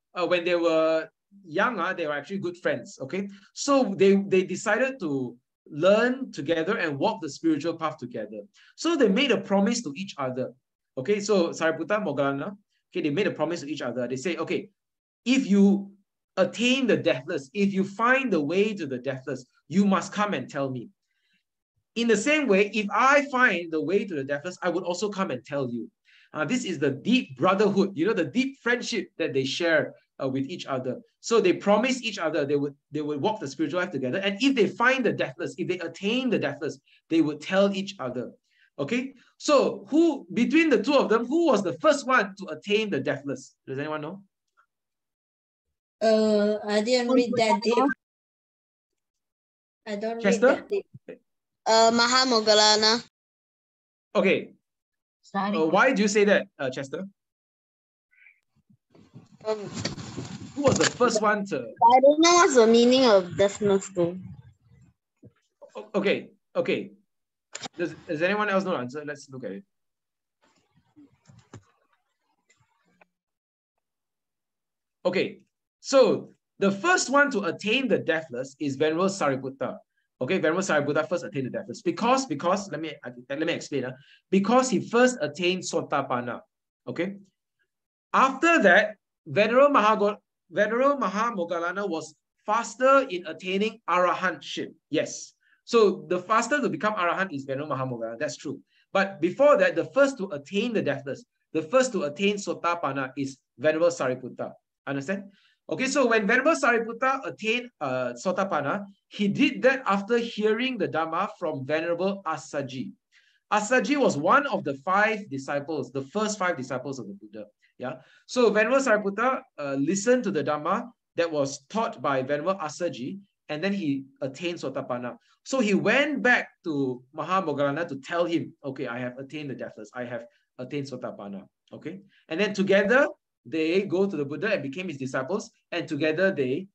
young, they were actually good friends. Okay, so they decided to learn together and walk the spiritual path together. So they made a promise to each other. Okay, so Sariputta, Moggallana, okay, they made a promise to each other. They say, okay, if you attain the deathless, if you find the way to the deathless, you must come and tell me. In the same way, if I find the way to the deathless, I would also come and tell you. This is the deep brotherhood, the deep friendship that they share with each other. So they promise each other they would walk the spiritual life together. And if they find the deathless, if they attain the deathless, they would tell each other. Okay, so between the 2 of them, who was the first one to attain the deathless? Does anyone know? I didn't read that deep. I don't Chester? read that deep. Mahamoggallana. Okay, Why do you say that, Chester? Who was the first one to? I don't know what's the meaning of deafness though. Okay. Does anyone else know the answer? Let's look at it. Okay, so the first one to attain the deathless is Venerable Sariputta. Okay, Venerable Sariputta first attained the deathless because let me explain. Because he first attained Sotapanna. Okay, after that, Venerable Mahamoggallana was faster in attaining arahantship. Yes, so the faster to become arahant is Venerable Mahamoggallana. That's true. But before that, the first to attain the deathless, the first to attain Sotapanna is Venerable Sariputta. Understand? Okay, so when Venerable Sariputta attained Sotapanna, he did that after hearing the Dhamma from Venerable Assaji. Assaji was one of the 5 disciples, the first 5 disciples of the Buddha. Yeah. So Venerable Sariputta listened to the Dhamma that was taught by Venerable Assaji, and then he attained Sotapanna. So he went back to Mahamoggallana to tell him, okay, I have attained the deathless, I have attained Sotapanna. Okay, and then together they go to the Buddha and became his disciples, and together they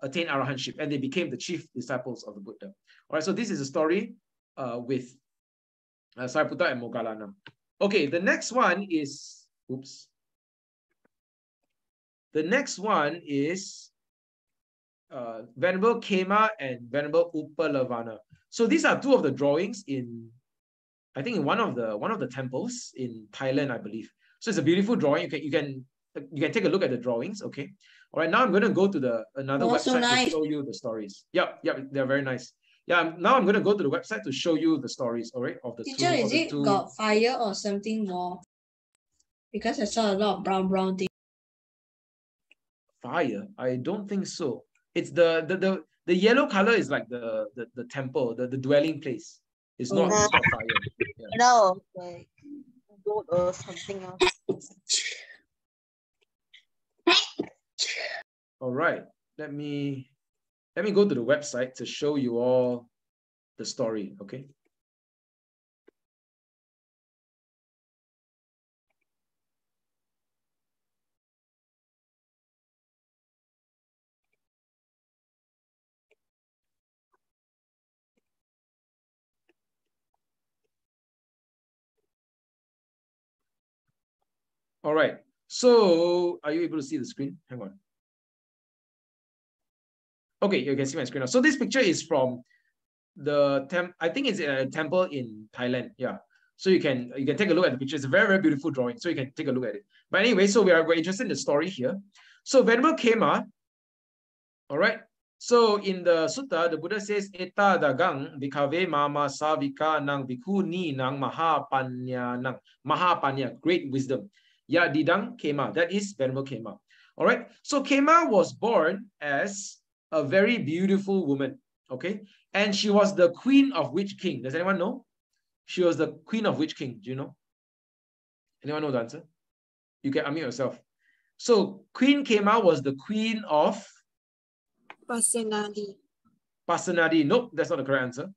attained arahantship, and they became the chief disciples of the Buddha. All right, so this is a story with Sariputta and Moggallana. Okay, the next one is, the next one is Venerable Khema and Venerable Upalavana. So these are 2 of the drawings in, I think, in one of the temples in Thailand, I believe. So it's a beautiful drawing. You can take a look at the drawings. Okay. All right. Now I'm going to go to another website so nice. to show you the stories. Yep. They're very nice. Yeah. Now I'm going to go to the website to show you the stories. All right. Of the Teacher, is it got fire or something more? Because I saw a lot of brown things. Fire? I don't think so. It's the yellow color is like the temple, the dwelling place. It's not fire. Yeah. No, like gold or something else. All right, let me go to the website to show you all the story. Okay. All right. So are you able to see the screen? Hang on. Okay, you can see my screen now. So this picture is from I think it's a temple in Thailand. Yeah. So you can take a look at the picture. It's a very, very beautiful drawing. So you can take a look at it. But anyway, so we're interested in the story here. So Venerable Khema, all right. So in the sutta, the Buddha says, Eta dagang bhikkhave mama savika nang bhikkhuni nang mahapanya nang. Mahapanya, great wisdom. Ya didang Khema, that is Venerable Khema. All right. So Khema was born as a very beautiful woman. Okay. And she was the queen of which king? Does anyone know? She was the queen of which king? Do you know? Anyone know the answer? You can unmute yourself. So Queen Khema was the queen of Pasenadi. Pasenadi. Nope, that's not the correct answer.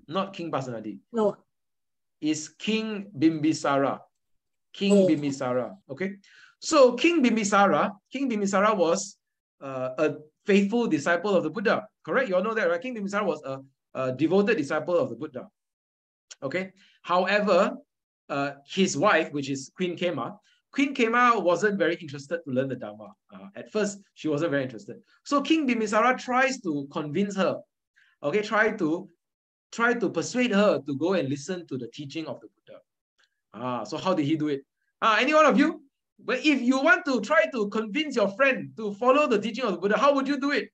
Not King Pasenadi. No. It's King Bimbisara. King Bimbisara. Okay. So King Bimbisara was a faithful disciple of the Buddha. Correct? You all know that, right? King Bimbisara was a devoted disciple of the Buddha. Okay. However, his wife, which is Queen Khema wasn't very interested to learn the Dhamma. At first, she wasn't very interested. So King Bimbisara tries to convince her. Okay, try to persuade her to go and listen to the teaching of the Buddha. So how did he do it? Any one of you? But if you want to try to convince your friend to follow the teaching of the Buddha, how would you do it?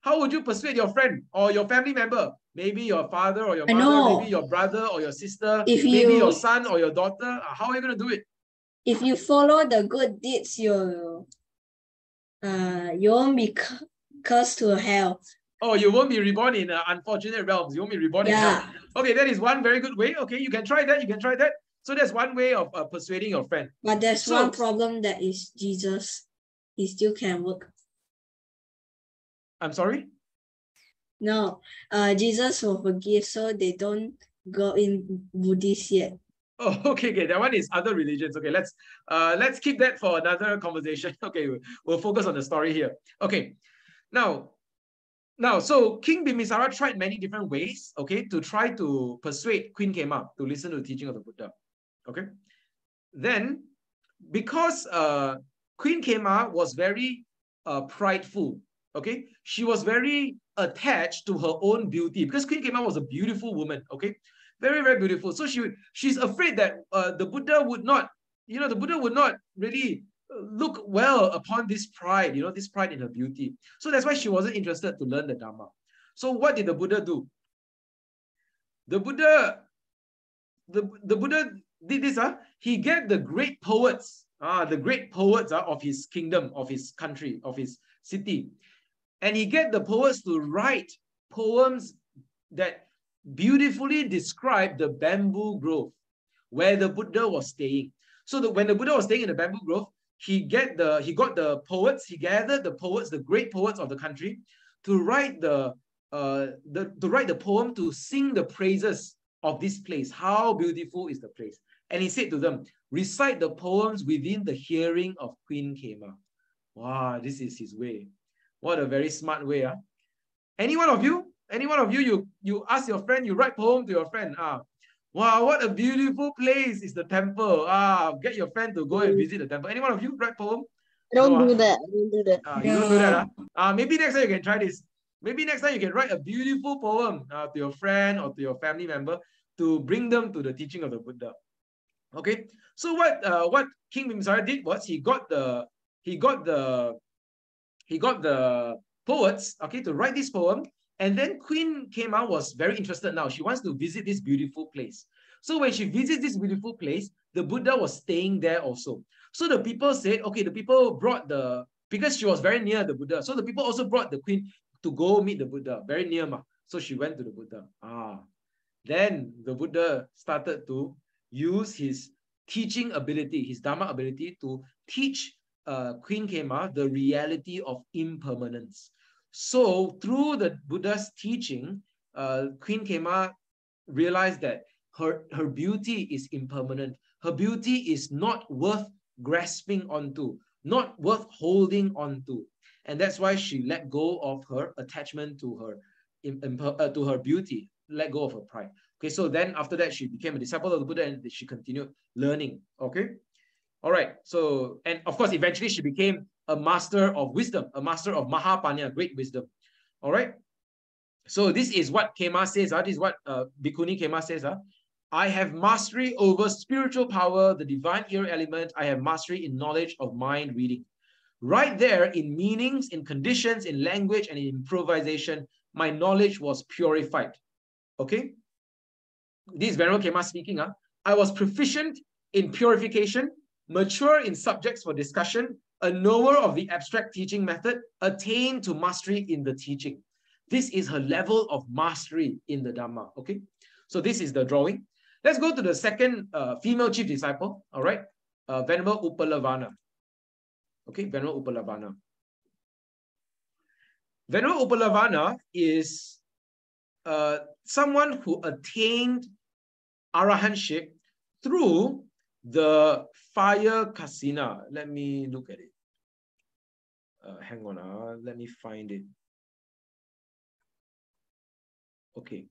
How would you persuade your friend or your family member? Maybe your father or your mother, maybe your brother or your sister, maybe your son or your daughter. How are you going to do it? If you follow the good deeds, you won't be cursed to hell. Oh, you won't be reborn in unfortunate realms. You won't be reborn in hell. Okay, that is one very good way. Okay, you can try that. You can try that. So that's one way of persuading your friend. But there's one problem, that is Jesus. He still can work. I'm sorry? No, Jesus will forgive, so they don't go in Buddhist yet. Oh, okay, that one is other religions. Okay, let's keep that for another conversation. Okay, we'll focus on the story here. Okay, now, so King Bimbisara tried many different ways, okay, to try to persuade Queen Khema to listen to the teaching of the Buddha. Okay, then because Queen Khema was very prideful, okay, she was very attached to her own beauty because Queen Khema was a beautiful woman, okay, very, very beautiful. So she's afraid that the Buddha would not, the Buddha would not really look well upon this pride, this pride in her beauty. So that's why she wasn't interested to learn the Dhamma. So what did the Buddha do? The Buddha did this, he get the great poets, of his kingdom, of his country, of his city. And he get the poets to write poems that beautifully describe the bamboo grove where the Buddha was staying. So that when the Buddha was staying in the bamboo grove, he got the poets, he gathered the poets, the great poets of the country, to write the poem to sing the praises of this place. How beautiful is the place? And he said to them, recite the poems within the hearing of Queen Khema. Wow, this is his way. What a very smart way. Any one of you, you ask your friend, you write poem to your friend. Wow, what a beautiful place is the temple. Get your friend to go and visit the temple. Any one of you write poem? I don't do that. I don't do that. You don't do that. Maybe next time you can try this. Maybe next time you can write a beautiful poem to your friend or to your family member to bring them to the teaching of the Buddha. Okay. So what King Bimbisara did was he got the poets, okay, to write this poem. And then Queen Khema was very interested now. She wants to visit this beautiful place. So when she visits this beautiful place, the Buddha was staying there also. So the people said, okay, the people brought because she was very near the Buddha. So the people also brought the queen to go meet the Buddha, very near. So she went to the Buddha. Then the Buddha started to use his teaching ability, his Dhamma ability, to teach Queen Khema the reality of impermanence. So through the Buddha's teaching, Queen Khema realized that her beauty is impermanent. Her beauty is not worth grasping onto, not worth holding onto. And that's why she let go of her attachment to her beauty, let go of her pride. Okay, so then after that, she became a disciple of the Buddha and she continued learning. Okay, all right. So, and of course, eventually she became a master of wisdom, a master of Mahapanya, great wisdom. All right. So this is what Khema says. This is what Bhikkhuni Khema says. I have mastery over spiritual power, the divine ear element. I have mastery in knowledge of mind reading. Right there in meanings, in conditions, in language, and in improvisation, my knowledge was purified. Okay. This is Venerable Khema speaking. I was proficient in purification, mature in subjects for discussion, a knower of the abstract teaching method, attained to mastery in the teaching. This is her level of mastery in the Dhamma. Okay, so this is the drawing. Let's go to the second female chief disciple. All right, Venerable Upalavana. Okay, Venerable Upalavana. Venerable Upalavana is someone who attained arahantship through the fire kasina. Let me look at it. Hang on, let me find it. Okay.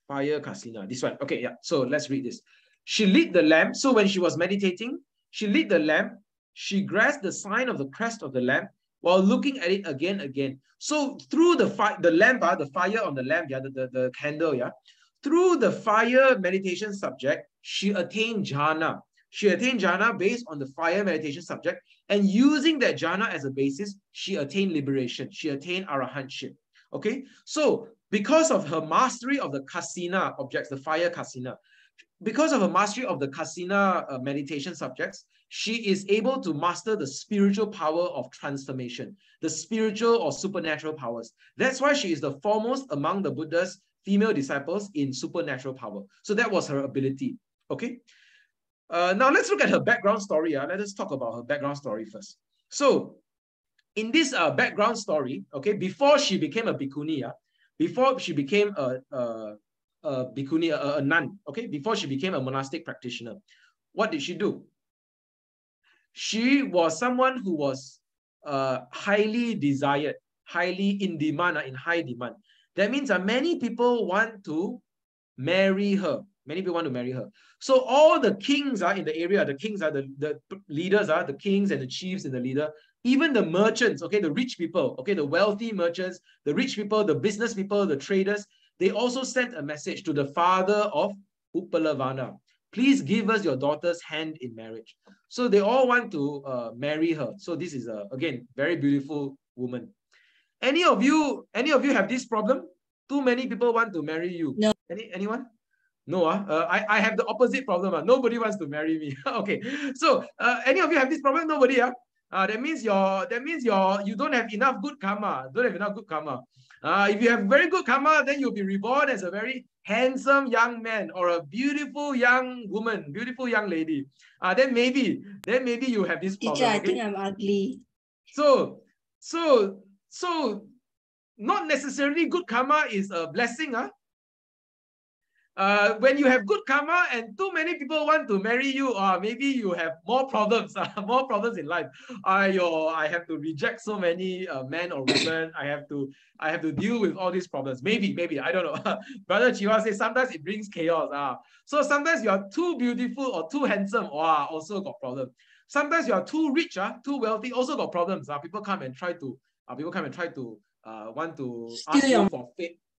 Fire kasina, this one. Okay, yeah. So let's read this. She lit the lamp. So when she was meditating, she lit the lamp. She grasped the sign of the crest of the lamp while looking at it again. So through the lamp, the fire on the lamp, the candle, through the fire meditation subject, she attained jhana. She attained jhana based on the fire meditation subject, and using that jhana as a basis, she attained liberation. She attained arahantship. Okay, so because of her mastery of the kasina objects, the fire kasina, because of her mastery of the kasina meditation subjects, she is able to master the spiritual power of transformation, the spiritual or supernatural powers. That's why she is the foremost among the Buddha's female disciples in supernatural power. So that was her ability. Okay. Now let's look at her background story. Let us talk about her background story first. So in this background story, okay, before she became a bhikkhuni, before she became a a bhikkhuni, a nun, okay, before she became a monastic practitioner, what did she do? She was someone who was highly desired, highly in demand, in high demand. That means many people want to marry her. Many people want to marry her. So all the kings are in the area, the kings are the leaders are the kings and the chiefs and the leader, even the merchants, okay, the rich people, okay, the wealthy merchants, the rich people, the business people, the traders, they also sent a message to the father of Uppalavana. Please give us your daughter's hand in marriage. So they all want to marry her. So this is again, very beautiful woman. Any of you have this problem? Too many people want to marry you. No. Anyone? No, I have the opposite problem. Nobody wants to marry me. Okay, so any of you have this problem? Nobody. That means you don't have enough good karma. Don't have enough good karma. If you have very good karma, then you'll be reborn as a very handsome young man or a beautiful young woman, beautiful young lady. Then maybe you have this problem. Teacher, I okay? think I'm ugly. So not necessarily good karma is a blessing. When you have good karma and too many people want to marry you, maybe you have more problems, more problems in life. I have to reject so many men or women. I have to deal with all these problems. Maybe I don't know. Brother Chiwa says sometimes it brings chaos. So sometimes you are too beautiful or too handsome, also got problems. Sometimes you are too rich, too wealthy, also got problems. People come and try to want to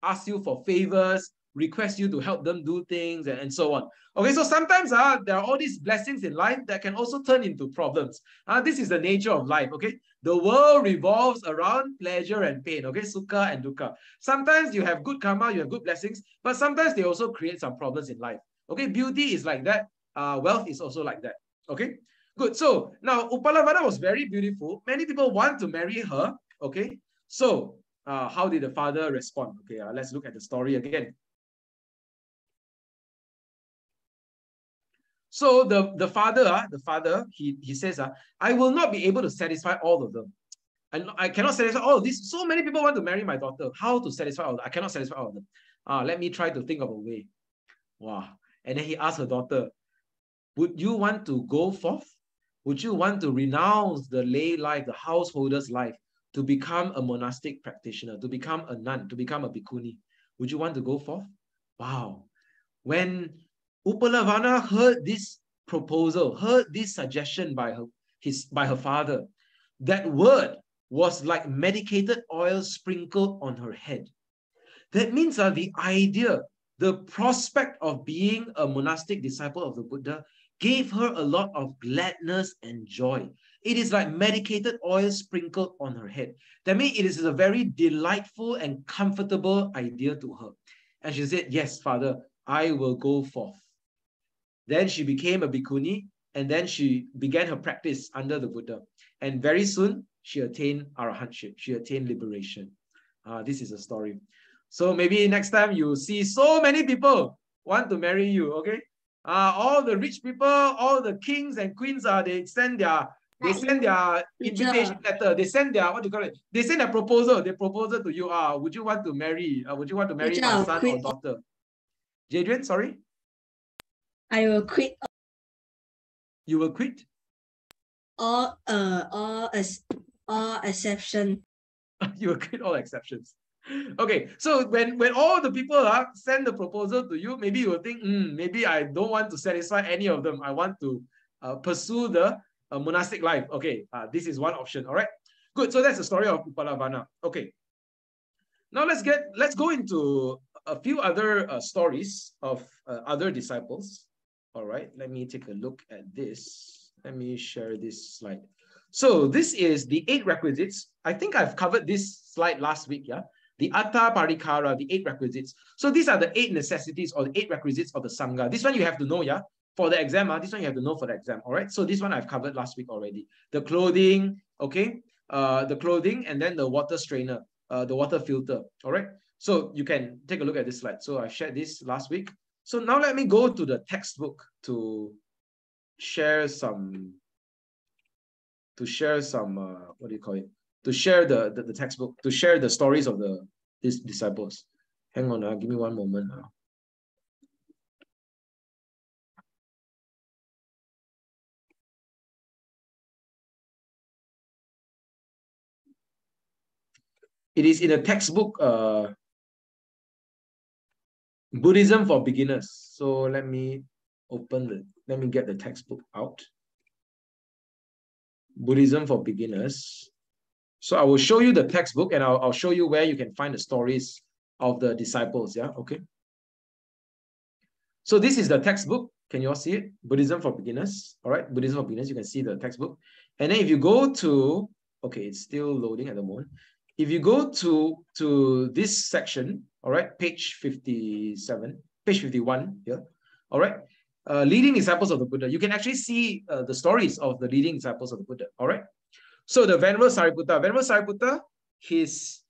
ask you for favors, request you to help them do things, and so on. Okay, so sometimes there are all these blessings in life that can also turn into problems. This is the nature of life, okay? The world revolves around pleasure and pain, okay? Sukha and dukkha. Sometimes you have good karma, you have good blessings, but sometimes they also create some problems in life. Okay, beauty is like that. Wealth is also like that. Okay, good. So now Uppalavana was very beautiful. Many people want to marry her. Okay, so how did the father respond? Okay, let's look at the story again. So the father, he says, I will not be able to satisfy all of them. I cannot satisfy all of these. So many people want to marry my daughter. How to satisfy all of them? I cannot satisfy all of them. Let me try to think of a way. Wow. And then he asked her daughter, would you want to go forth? Would you want to renounce the lay life, the householder's life, to become a monastic practitioner, to become a nun, to become a bhikkhuni? Would you want to go forth? Wow. When Uppalavana heard this proposal, heard this suggestion by her father, that word was like medicated oil sprinkled on her head. That means the idea, the prospect of being a monastic disciple of the Buddha gave her a lot of gladness and joy. It is like medicated oil sprinkled on her head. That means it is a very delightful and comfortable idea to her. And she said, yes, Father, I will go forth. Then she became a bhikkhuni, and then she began her practice under the Buddha. And very soon, she attained arahantship. She attained liberation. This is a story. So maybe next time you see so many people want to marry you, okay? All the rich people, all the kings and queens, they send their invitation letter. They send their, what do you call it? They send a proposal. They propose to you. Would you want to marry? Would you want to marry my son or daughter? Jadrian, sorry? I will quit You will quit? all exception. You will quit all exceptions. Okay, so when all the people send the proposal to you, maybe you will think, maybe I don't want to satisfy any of them. I want to pursue the monastic life. Okay, this is one option. All right, good. So that's the story of Uppalavana. Okay, now let's go into a few other stories of other disciples. All right, let me take a look at this. Let me share this slide. So this is the 8 requisites. I think I've covered this slide last week, yeah? The Atta Parikara, the 8 requisites. So these are the 8 necessities or the 8 requisites of the Sangha. This one you have to know, yeah? For the exam, this one you have to know for the exam, all right? So this one I've covered last week already. The clothing, okay? The clothing, and then the water strainer, the water filter, all right? So you can take a look at this slide. So I shared this last week. So now let me go to the textbook to share some, what do you call it? To share the textbook, to share the stories of these disciples. Hang on, give me one moment. It is in a textbook, Buddhism for Beginners. So let me get the textbook out. Buddhism for Beginners. So I will show you the textbook and I'll show you where you can find the stories of the disciples. Yeah, okay. So this is the textbook. Can you all see it? Buddhism for Beginners. All right, Buddhism for Beginners. You can see the textbook. And then if you go to, okay, it's still loading at the moment. If you go to this section, all right, page 57, page 51 here, all right, leading disciples of the Buddha, you can actually see the stories of the leading disciples of the Buddha, all right? So the Venerable Sariputta, his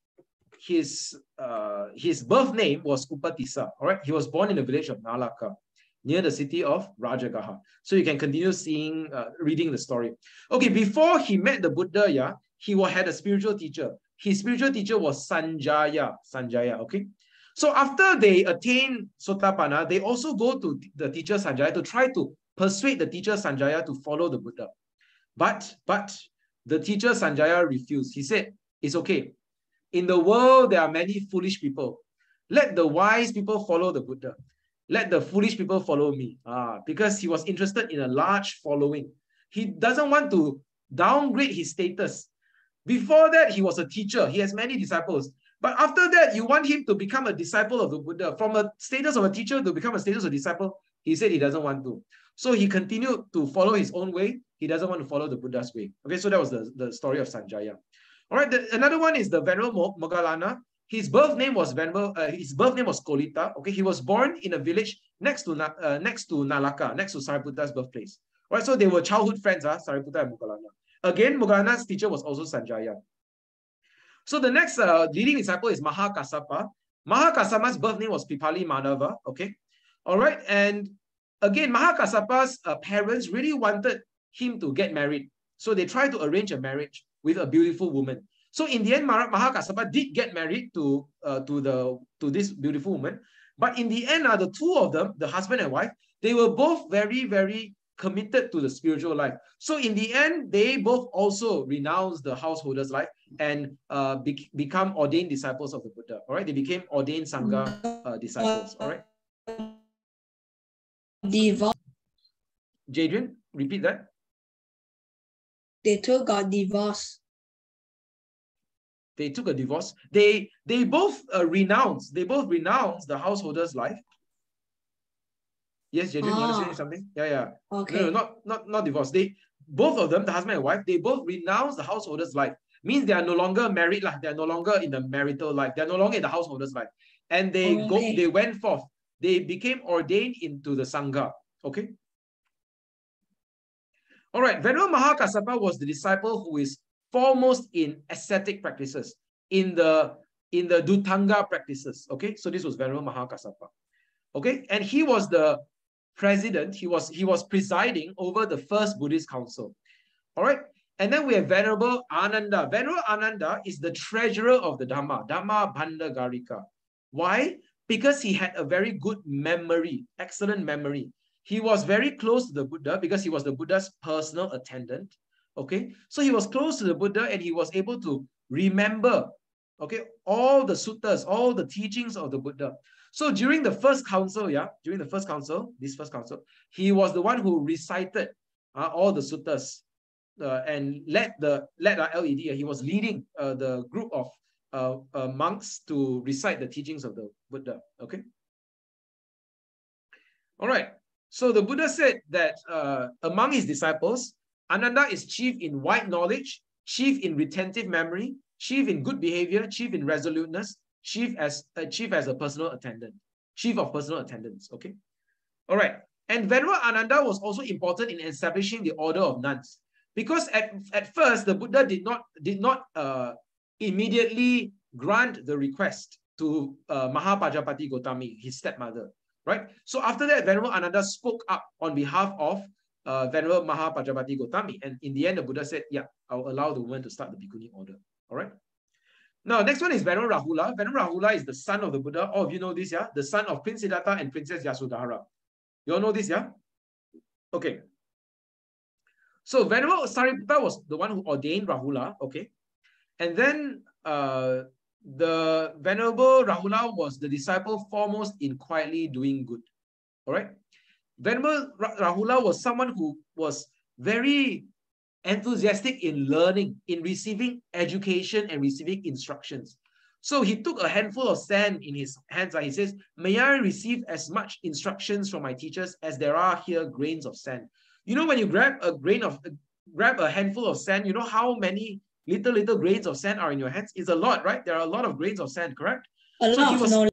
birth name was Upatissa, all right? He was born in the village of Nalaka, near the city of Rajagaha. So you can continue seeing, reading the story. Okay, before he met the Buddha, yeah, he had a spiritual teacher. His spiritual teacher was Sanjaya, okay? So after they attain Sotapanna, they also go to the teacher Sanjaya to try to persuade the teacher Sanjaya to follow the Buddha. But the teacher Sanjaya refused. He said, it's okay. In the world, there are many foolish people. Let the wise people follow the Buddha. Let the foolish people follow me. Because he was interested in a large following. He doesn't want to downgrade his status. Before that, he was a teacher. He has many disciples. But after that, you want him to become a disciple of the Buddha. From a status of a teacher to become a status of a disciple, he said he doesn't want to. So he continued to follow his own way. He doesn't want to follow the Buddha's way. Okay, so that was the story of Sanjaya. All right, another one is the Venerable Moggallana. His birth name was Kolita. Okay, he was born in a village next to Nalaka, next to Sariputta's birthplace. All right, so they were childhood friends, Sariputta and Moggallana. Again, Moggallana's teacher was also Sanjaya. So the next leading disciple is Mahakassapa. Mahakassapa's birth name was Pipali Madhava. Okay, all right, and again, Mahakassapa's parents really wanted him to get married, so they tried to arrange a marriage with a beautiful woman. So in the end, Mahakassapa did get married to this beautiful woman. But in the end, the two of them, the husband and wife, they were both very, very committed to the spiritual life. So in the end, they both also renounced the householder's life and become ordained disciples of the Buddha. All right, they became ordained Sangha disciples. All right. Divorce. Jadrian, repeat that. They two got divorced. They took a divorce. They both renounced. They both renounced the householder's life. Yes, Jadrian, you want to say something? Yeah. Okay. No, not divorce. Both of them, the husband and wife, they both renounced the householder's life. Means they are no longer married, they are no longer in the marital life. They are no longer in the householder's life. And they went forth. They became ordained into the Sangha. Okay. All right. Venerable Mahakassapa was the disciple who is foremost in ascetic practices, in the Dhutanga practices. Okay. So this was Venerable Mahakassapa. Okay. And he was the president. He was presiding over the first Buddhist council. All right. And then we have Venerable Ananda. Venerable Ananda is the treasurer of the Dhamma Bhandagarika. Why? Because he had a very good memory, excellent memory. He was very close to the Buddha because he was the Buddha's personal attendant. Okay, so he was close to the Buddha and he was able to remember, okay, all the suttas, all the teachings of the Buddha. So during the first council, this first council, he was the one who recited all the suttas and led LED. He was leading the group of monks to recite the teachings of the Buddha. Okay. All right. So the Buddha said that among his disciples, Ananda is chief in wide knowledge, chief in retentive memory, chief in good behavior, chief in resoluteness, chief as a personal attendant, chief of personal attendants. Okay. All right. And Venerable Ananda was also important in establishing the order of nuns, because at first the Buddha did not immediately grant the request to Mahapajapati Gotami, his stepmother. Right? So after that, Venerable Ananda spoke up on behalf of Venerable Mahapajapati Gotami. And in the end, the Buddha said, yeah, I'll allow the woman to start the Bhikkhuni order. All right? Now, next one is Venerable Rahula. Venerable Rahula is the son of the Buddha. All of you know this, yeah? The son of Prince Siddhartha and Princess Yasodhara. You all know this, yeah? Okay. So Venerable Sariputta was the one who ordained Rahula, okay? And then the Venerable Rahula was the disciple foremost in quietly doing good. All right. Venerable Rahula was someone who was very enthusiastic in learning, in receiving education and receiving instructions. So he took a handful of sand in his hands and he says, may I receive as much instructions from my teachers as there are here grains of sand. You know, when you grab a handful of sand, you know how many little grains of sand are in your hands? It's a lot, right? There are a lot of grains of sand, correct? A lot of knowledge.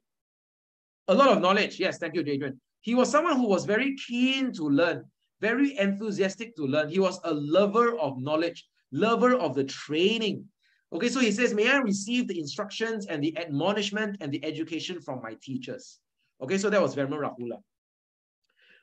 A lot of knowledge. Yes, thank you, Adrian. He was someone who was very keen to learn, very enthusiastic to learn. He was a lover of knowledge, lover of the training. Okay, so he says, may I receive the instructions and the admonishment and the education from my teachers. Okay, so that was Venerable Rahula.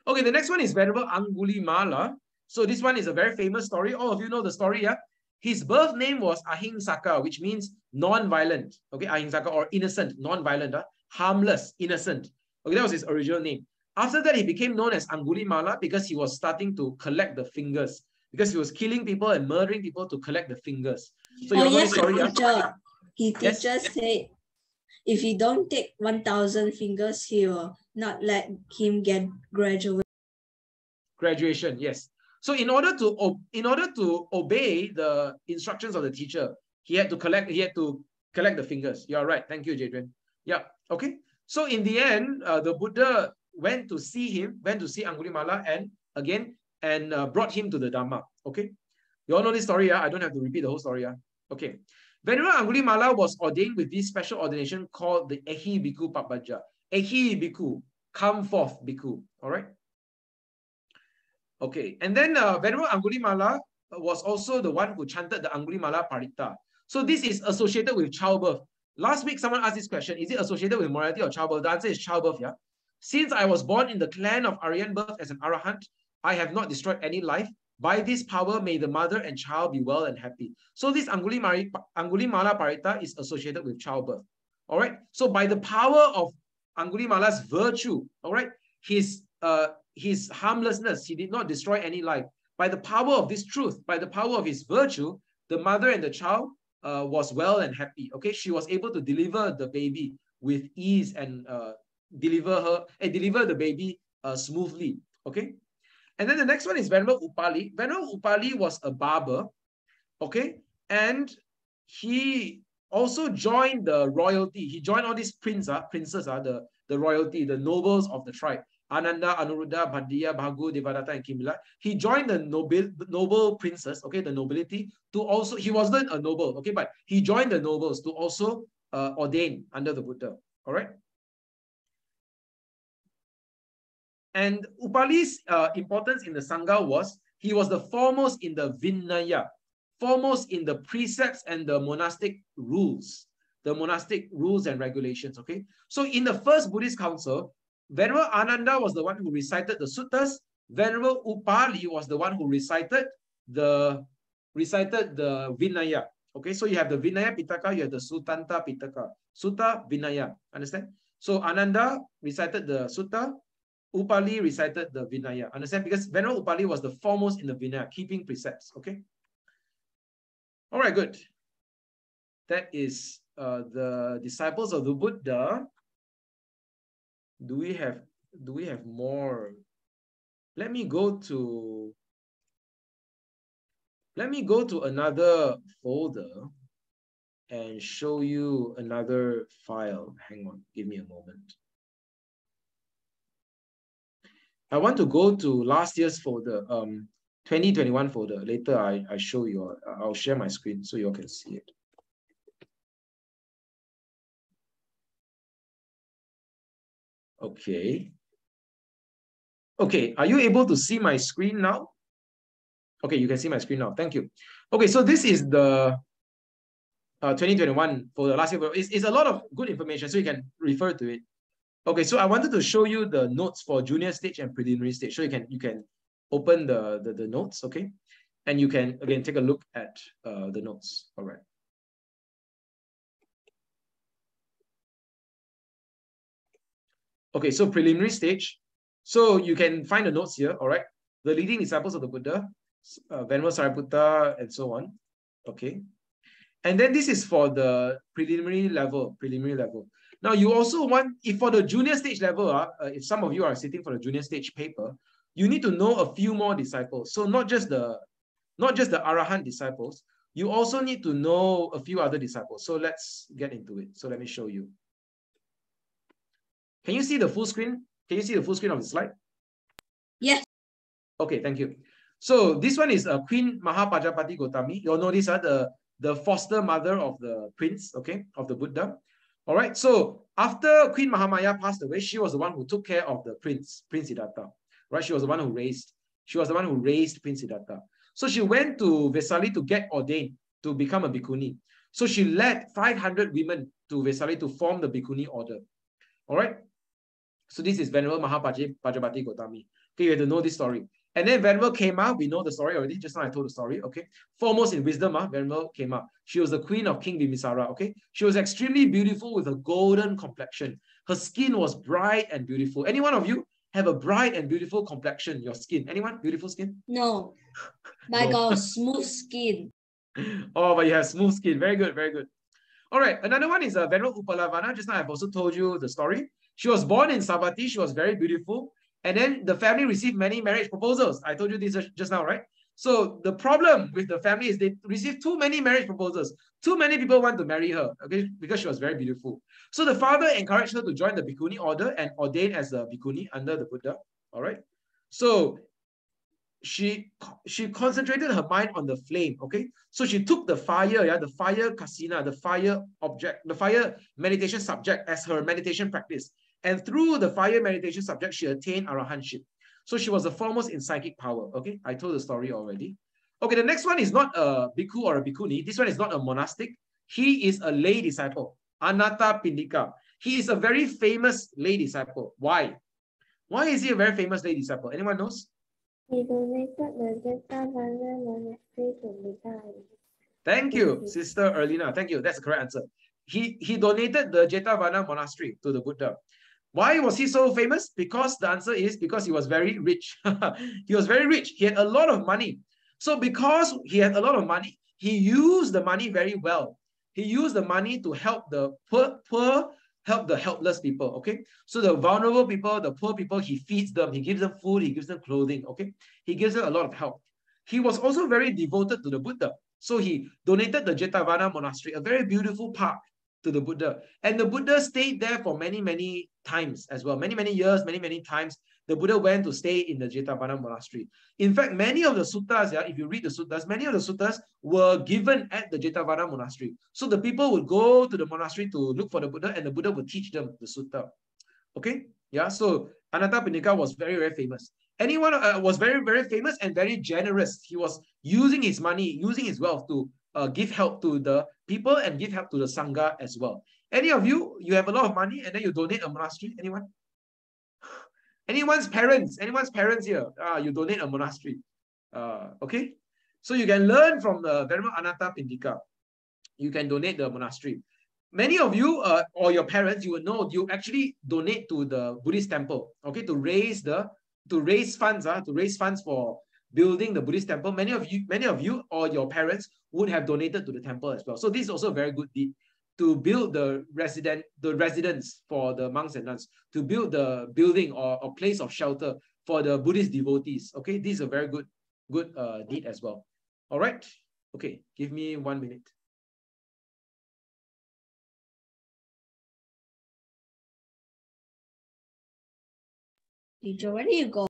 Okay, the next one is Venerable Angulimala. So this one is a very famous story. All of you know the story, yeah? His birth name was Ahingsaka, which means non-violent. Okay, Ahingsaka, or innocent, non-violent, harmless, innocent. Okay, that was his original name. After that, he became known as Angulimala because he was starting to collect the fingers, because he was killing people and murdering people to collect the fingers. So you know the story, yeah? His teacher said, if you don't take 1,000 fingers, he will not let him get graduation. Yes. So in order to obey the instructions of the teacher, he had to collect the fingers. You're right. Thank you, Jadrian. Yeah. Okay. So in the end, the Buddha went to see Angulimala and brought him to the Dhamma. Okay. You all know this story, yeah? I don't have to repeat the whole story, yeah? Okay. Venerable Angulimala was ordained with this special ordination called the Ehi Bhikkhu Pabbajja. Ehi Bhikkhu, come forth Bhikkhu. All right. Okay. And then Venerable Angulimala was also the one who chanted the Angulimala Paritta. So this is associated with childbirth. Last week, someone asked this question, is it associated with morality or childbirth? The answer is childbirth, yeah? Since I was born in the clan of Aryan birth as an Arahant, I have not destroyed any life. By this power, may the mother and child be well and happy. So this Angulimala Paritta is associated with childbirth. All right. So by the power of Angulimala's virtue, all right, his harmlessness, he did not destroy any life. By the power of this truth, by the power of his virtue, the mother and the child was well and happy. Okay, she was able to deliver the baby with ease and deliver the baby smoothly. Okay. And then the next one is Venerable Upali. Venerable Upali was a barber, okay? And he also joined the royalty. He joined all these princes, the royalty, the nobles of the tribe. Ananda, Anuruddha, Bhaddiya, Bhagu, Devadatta, and Kimila. He joined the noble princes, okay, the nobility, to also, he wasn't a noble, okay, but he joined the nobles to also ordain under the Buddha, all right? And Upali's importance in the Sangha was, he was the foremost in the Vinaya, foremost in the precepts and the monastic rules and regulations, okay? So in the first Buddhist council, Venerable Ananda was the one who recited the suttas. Venerable Upali was the one who recited the Vinaya, okay? So you have the Vinaya Pitaka, you have the Sutanta Pitaka, Sutta Vinaya, understand? So Ananda recited the Sutta, Upali recited the Vinaya. Understand? Because Venerable Upali was the foremost in the Vinaya, keeping precepts. Okay. All right, good. That is the disciples of the Buddha. Do we have more? Let me go to another folder and show you another file. Hang on, give me a moment. I want to go to last year's folder, 2021 folder. Later, I show you. I'll share my screen so you all can see it. Okay. Okay, are you able to see my screen now? Okay, you can see my screen now. Thank you. Okay, so this is the 2021 folder. Last year, it's a lot of good information, so you can refer to it. Okay, so I wanted to show you the notes for junior stage and preliminary stage. So you can open the notes, okay? And you can, again, take a look at the notes. All right. Okay, so preliminary stage. So you can find the notes here, all right? The leading disciples of the Buddha, Venerable Sariputta, and so on, okay? And then this is for the preliminary level. Now you also want, if for the junior stage level, if some of you are sitting for the junior stage paper, you need to know a few more disciples. So not just the Arahant disciples, you also need to know a few other disciples. So let's get into it. So let me show you. Can you see the full screen? Can you see the full screen of the slide? Yes. Okay, thank you. So this one is Queen Mahapajapati Gotami. You'll notice the foster mother of the prince, okay, of the Buddha. All right, so after Queen Mahamaya passed away, she was the one who took care of the Prince Siddhartha, right? She was the one who raised Prince Siddhartha. So she went to Vesali to get ordained to become a bhikkhuni. So she led 500 women to Vesali to form the bhikkhuni order. All right, so this is Venerable Mahapajapati Gotami. Okay, you have to know this story. And then Venerable Khema, we know the story already. Just now I told the story, okay? Foremost in wisdom, Venerable Khema. She was the queen of King Bimbisara, okay? She was extremely beautiful with a golden complexion. Her skin was bright and beautiful. Any one of you have a bright and beautiful complexion, your skin? Anyone? Beautiful skin? No. I got smooth skin. Oh, but you have smooth skin. Very good, very good. All right, another one is Venerable Upalavana. Just now I've also told you the story. She was born in Savatthi. She was very beautiful. And then the family received many marriage proposals. I told you this just now, right? So the problem with the family is they received too many marriage proposals. Too many people want to marry her, okay, because she was very beautiful. So the father encouraged her to join the bhikkhuni order and ordain as a bhikkhuni under the Buddha. All right. So she concentrated her mind on the flame, okay? So she took the fire, the fire kasina, the fire object, the fire meditation subject as her meditation practice. And through the fire meditation subject, she attained arahantship. So she was the foremost in psychic power, okay? I told the story already. Okay, the next one is not a bhikkhu or a bhikkhuni. This one is not a monastic. He is a lay disciple, Anatta Pindika. He is a very famous lay disciple. Why? Why is he a very famous lay disciple? Anyone knows? He donated the Jetavana monastery to Buddha. Thank you, Sister Erlina. Thank you. That's the correct answer. He donated the Jetavana monastery to the Buddha. Why was he so famous? Because the answer is because he was very rich. He was very rich. He had a lot of money. So because he had a lot of money, he used the money very well. He used the money to help the poor, help the helpless people, okay? So the vulnerable people, the poor people, he feeds them. He gives them food. He gives them clothing, okay? He gives them a lot of help. He was also very devoted to the Buddha. So he donated the Jetavana monastery, a very beautiful park, to the Buddha. And the Buddha stayed there for many, many times as well. Many, many years, many, many times, the Buddha went to stay in the Jetavana monastery. In fact, many of the suttas, if you read the suttas, many of the suttas were given at the Jetavana monastery. So the people would go to the monastery to look for the Buddha, and the Buddha would teach them the sutta. Okay? Yeah, so Anatta Pindika was very, very famous. Anyone was very, very famous and very generous. He was using his money, using his wealth to give help to the people and give help to the Sangha as well. Any of you, you have a lot of money and then you donate a monastery? Anyone? Anyone's parents here, you donate a monastery. Okay? So you can learn from the Venerable Anatta Pindika. You can donate the monastery. Many of you or your parents, you will know you actually donate to the Buddhist temple, okay, to raise funds for building the Buddhist temple. Many of you or your parents would have donated to the temple as well. So this is also a very good deed to build the residence for the monks and nuns, to build the building or a place of shelter for the Buddhist devotees. Okay, this is a very good deed as well. All right. Okay, give me 1 minute. Teacher, where do you go?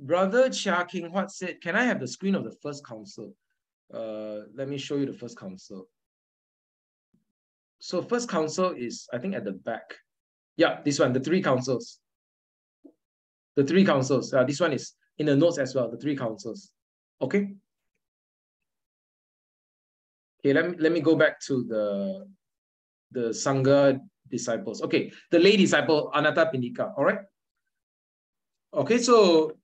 Brother Chia King Huat said, can I have the screen of the first council? Let me show you the first council. So first council is, I think, at the back. Yeah, this one, the three councils. The three councils. This one is in the notes as well, the three councils. Okay. Okay, let me go back to the Sangha disciples. Okay, the lay disciple, Anatta Pindika, all right? Okay, so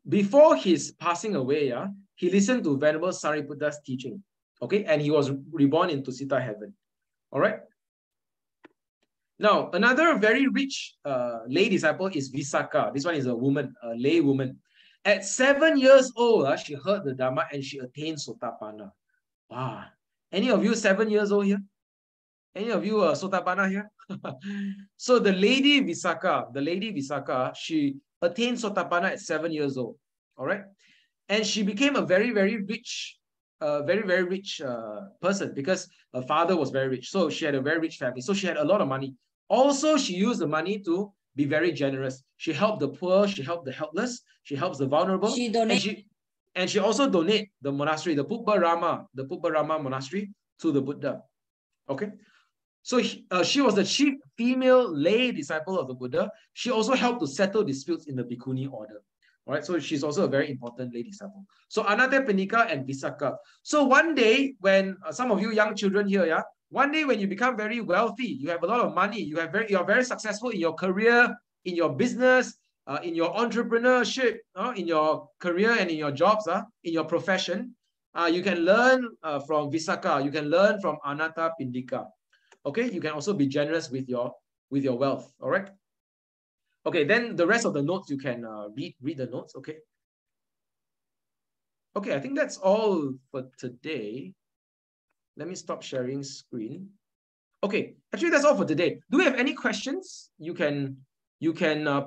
before his passing away, he listened to Venerable Sariputta's teaching, okay? And he was reborn into Sita heaven, all right? Now, another very rich lay disciple is Visakha. This one is a woman, a lay woman. At 7 years old, she heard the Dhamma and she attained Sotapanna. Wow. Any of you 7 years old here? Any of you Sotapanna here? So the lady Visakha, she attained Sotapanna at 7 years old. All right. And she became a very, very rich person because her father was very rich. So she had a very rich family. So she had a lot of money. Also, she used the money to be very generous. She helped the poor, she helped the helpless, she helps the vulnerable. She donated. And she also donated the monastery, the Putra monastery to the Buddha. Okay. So she was the chief female lay disciple of the Buddha. She also helped to settle disputes in the Bhikkhuni order. All right, so she's also a very important lay disciple. So Anatta Pindika and Visakha. So one day when some of you young children here, one day when you become very wealthy, you have a lot of money, you are very successful in your career, in your business, in your entrepreneurship, in your career and in your jobs, in your profession, you can learn from Visakha, you can learn from Anatta Pindika. Okay, you can also be generous with your wealth. All right. Okay, then the rest of the notes you can read the notes. Okay. Okay, I think that's all for today. Let me stop sharing screen. Okay, actually that's all for today. Do we have any questions? You can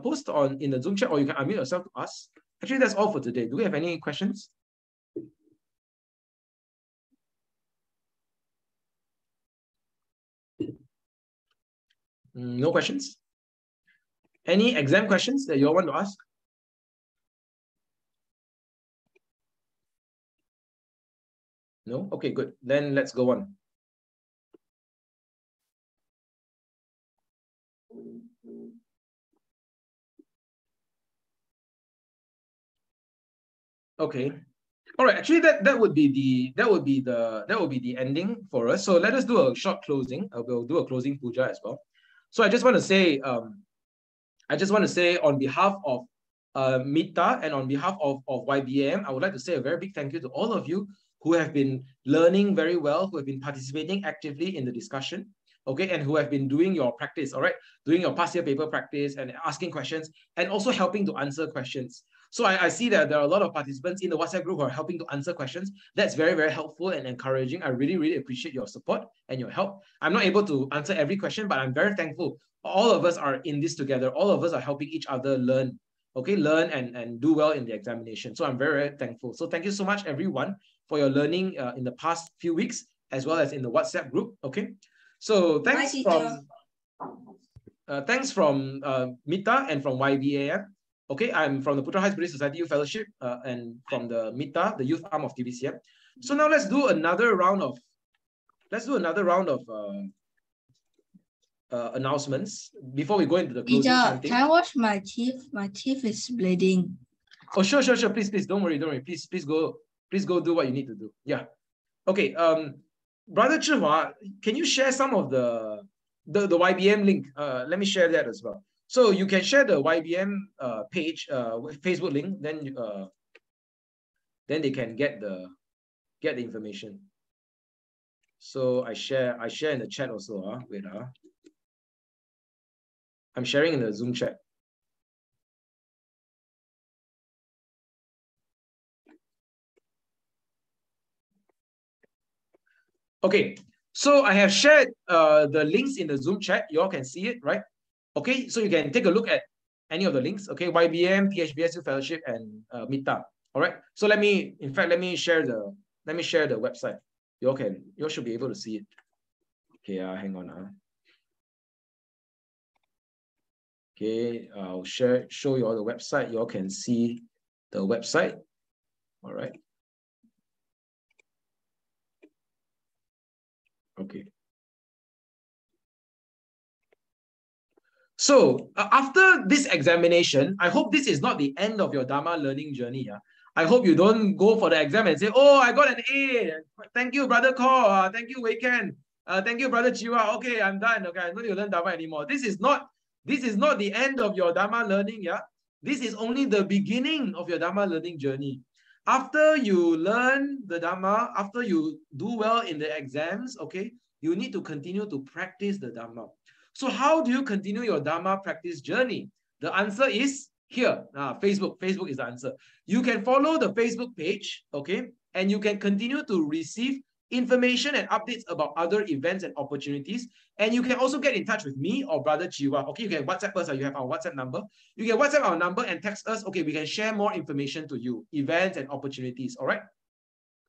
post on in the Zoom chat or you can unmute yourself to ask. Actually, that's all for today. Do we have any questions? No questions? Any exam questions that you all want to ask? No? Okay, good. Then let's go on. Okay. All right. Actually, that would be the ending for us. So let us do a short closing. We'll do a closing puja as well. So I just want to say on behalf of MYTTA and on behalf of YBAM, I would like to say a very big thank you to all of you who have been learning very well, who have been participating actively in the discussion, okay, and who have been doing your practice, all right, doing your past year paper practice and asking questions and also helping to answer questions. So I see that there are a lot of participants in the WhatsApp group who are helping to answer questions. That's very, very helpful and encouraging. I really, really appreciate your support and your help. I'm not able to answer every question, but I'm very thankful. All of us are in this together. All of us are helping each other learn, okay, learn and do well in the examination. So I'm very, very thankful. So thank you so much, everyone, for your learning in the past few weeks, as well as in the WhatsApp group, okay? So thanks from MYTTA and from YBAM. Okay, I'm from the Putra Buddhist Society Youth Fellowship and from the MYTTA, the youth arm of TBCM. So now let's do another round of announcements before we go into the closing chanting. Can I wash my teeth? My teeth is bleeding. Oh, sure. Please, don't worry. Please go do what you need to do. Yeah. Okay. Brother Chihua, can you share some of the YBM link? Let me share that as well. So you can share the YBM page, Facebook link. Then they can get the information. So I share in the chat also. Wait. I'm sharing in the Zoom chat. Okay, so I have shared the links in the Zoom chat. You all can see it, right? Okay, so you can take a look at any of the links. Okay, YBM, PHBS Youth Fellowship, and MYTTA. All right. So let me share the website. You all should be able to see it. Okay, hang on. Okay, I'll show you all the website. You all can see the website. All right. Okay. So after this examination, I hope this is not the end of your Dhamma learning journey. I hope you don't go for the exam and say, oh, I got an A. Thank you, Brother Khor. Thank you, Wei Ken. Thank you, Brother Chiwa. Okay, I'm done. Okay, I don't need to learn Dhamma anymore. This is not the end of your Dhamma learning. This is only the beginning of your Dhamma learning journey. After you learn the Dhamma, after you do well in the exams, okay, you need to continue to practice the Dhamma. So how do you continue your Dhamma practice journey? The answer is here. Facebook. Facebook is the answer. You can follow the Facebook page, okay, and you can continue to receive information and updates about other events and opportunities. And you can also get in touch with me or Brother Chiwa. Okay, you can WhatsApp us, or you have our WhatsApp number. You can WhatsApp our number and text us. Okay, we can share more information to you, events and opportunities. All right.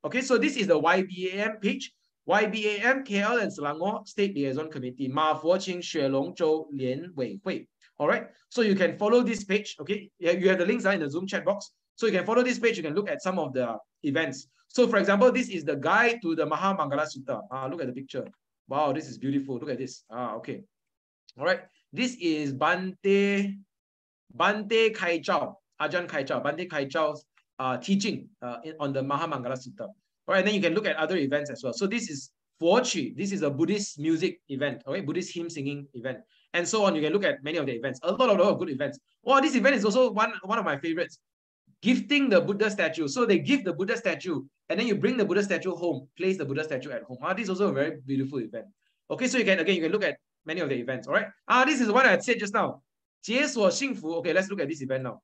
Okay, so this is the YBAM page. YBAM, KL and Selangor State Liaison Committee. Ma Fo Qing Xue Long Zhou Lian Wei Hui. All right. So you can follow this page. Okay, you have the links in the Zoom chat box. So you can follow this page. You can look at some of the events. So for example, this is the guide to the Mahamangala Sutta. Look at the picture. Wow, this is beautiful. Look at this. Okay. All right. This is Bante Kai Chao, Ajahn Kai Chao, Bante Kai Chao's teaching on the Mahamangala Sutta. All right, and then you can look at other events as well. So this is Fo Qu. This is a Buddhist music event, okay, Buddhist hymn singing event, and so on. You can look at many of the events. A lot of good events. Wow, this event is also one of my favorites. Gifting the Buddha statue. So they give the Buddha statue, and then you bring the Buddha statue home, place the Buddha statue at home. This is also a very beautiful event. Okay, so you can look at many of the events. All right. This is the one I said just now. 解锁幸福. Okay, let's look at this event now.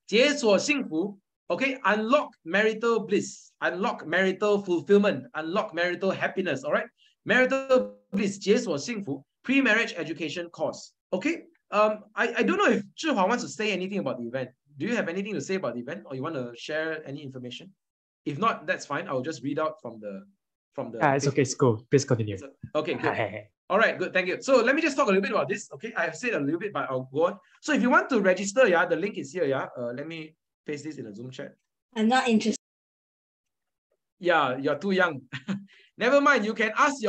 解锁幸福. Okay, unlock marital bliss, unlock marital fulfillment, unlock marital happiness. All right, marital bliss, 解锁幸福 pre-marriage education course. Okay, I don't know if Zhihua wants to say anything about the event. Do you have anything to say about the event, or you want to share any information? If not, that's fine. I'll just read out from the. It's okay. It's cool. Please continue. Okay, good. All right, good. Thank you. So let me just talk a little bit about this. Okay, I have said a little bit, but I'll go on. So if you want to register, the link is here. Let me paste this in the Zoom chat. I'm not interested. Yeah, you're too young. Never mind. You can ask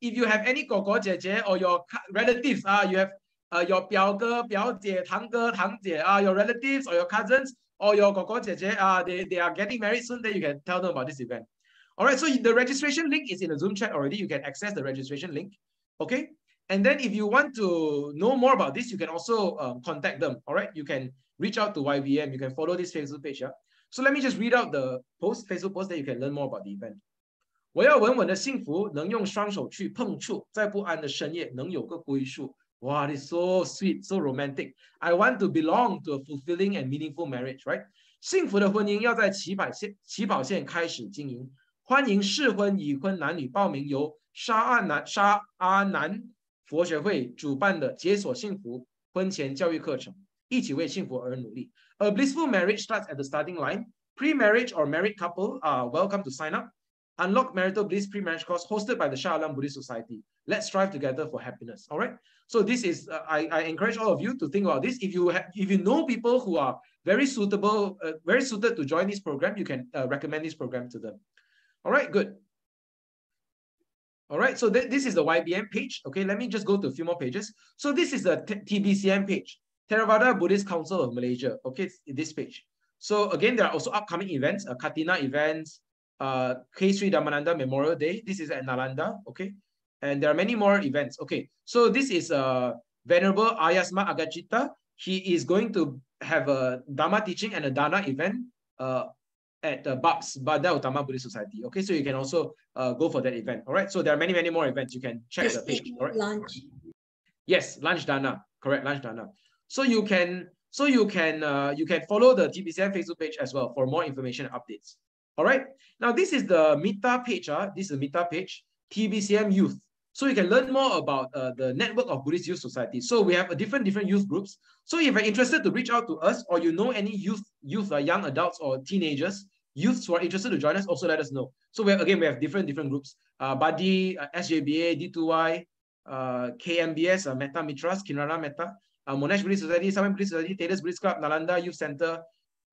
if you have any Koko Jeje or your relatives. You have your 表哥, 表姐, 堂哥, 堂姐, your relatives or your cousins or your Koko Jeje. They are getting married soon. Then you can tell them about this event. All right. So the registration link is in the Zoom chat already. You can access the registration link. Okay. And then if you want to know more about this, you can also contact them. All right. You can reach out to YBM. You can follow this Facebook page. So let me just read out the Facebook post that you can learn more about the event. 我要稳稳的幸福，能用双手去碰触，在不安的深夜能有个归宿。Wow, it's so sweet, so romantic. I want to belong to a fulfilling and meaningful marriage, right? 幸福的婚姻要在起跑线开始经营。欢迎适婚已婚男女报名由沙阿南佛学会主办的解锁幸福婚前教育课程，一起为幸福而努力。A blissful marriage starts at the starting line. Pre-marriage or married couple are welcome to sign up. Unlock Marital Bliss Pre-Marriage Course hosted by the Shah Alam Buddhist Society. Let's strive together for happiness. All right. So this is, I encourage all of you to think about this. If you know people who are very suited to join this program, you can recommend this program to them. All right, good. All right, so this is the YBM page. Okay, let me just go to a few more pages. So this is the TBCM page, Theravāda Buddhist Council of Malaysia. Okay, this page. So again, there are also upcoming events, Katina events, K. Sri Dhammananda Memorial Day. This is at Nalanda. Okay, and there are many more events. Okay, so this is Venerable Ayasma Agachita. He is going to have a Dhamma teaching and a Dana event at BUPS, Bada Utama Buddhist Society. Okay, so you can also go for that event. All right, so there are many more events. You can check the page. All right? Lunch. Yes, lunch Dana. Correct, lunch Dana. So you can follow the TBCM Facebook page as well for more information and updates. All right. Now this is the MYTTA page. This is the MYTTA page, TBCM Youth. So you can learn more about the network of Buddhist Youth Society. So we have a different youth groups. So if you're interested to reach out to us, or you know any youth young adults or teenagers, youths who are interested to join us, also let us know. So we have different groups. Badi, SJBA, D2Y, KMBS, Metta Mitras, Kinrana Metta, Monash Buddhist Society, Saman Buddhist Society, Taylor's Buddhist Club, Nalanda Youth Center.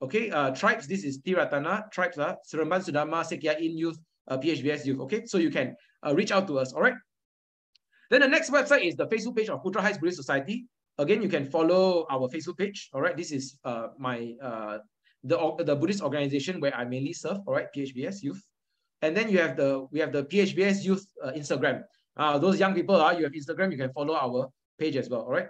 Okay, tribes, this is Tiratana, tribes, Seremban Sudama, Sekya In Youth, PHBS Youth. Okay, so you can reach out to us. All right. Then the next website is the Facebook page of Putra Heights Buddhist Society. Again, you can follow our Facebook page. All right, this is the Buddhist organization where I mainly serve. All right, PHBS Youth. And then we have the PHBS Youth Instagram. Those young people, you have Instagram, you can follow our page as well. All right.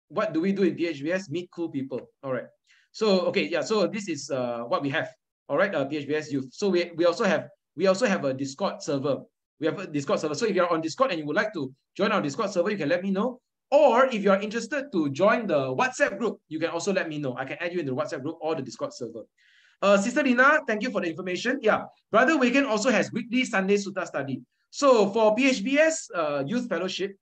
What do we do in PHBS? Meet cool people. All right. So okay, yeah. So this is what we have. All right, PHBS Youth. So we also have a Discord server. We have a Discord server. So if you're on Discord and you would like to join our Discord server, you can let me know. Or if you're interested to join the WhatsApp group, you can also let me know. I can add you in the WhatsApp group or the Discord server. Sister Lina, thank you for the information. Yeah, Brother Wagan also has weekly Sunday Sutta study. So for PHBS Youth Fellowship,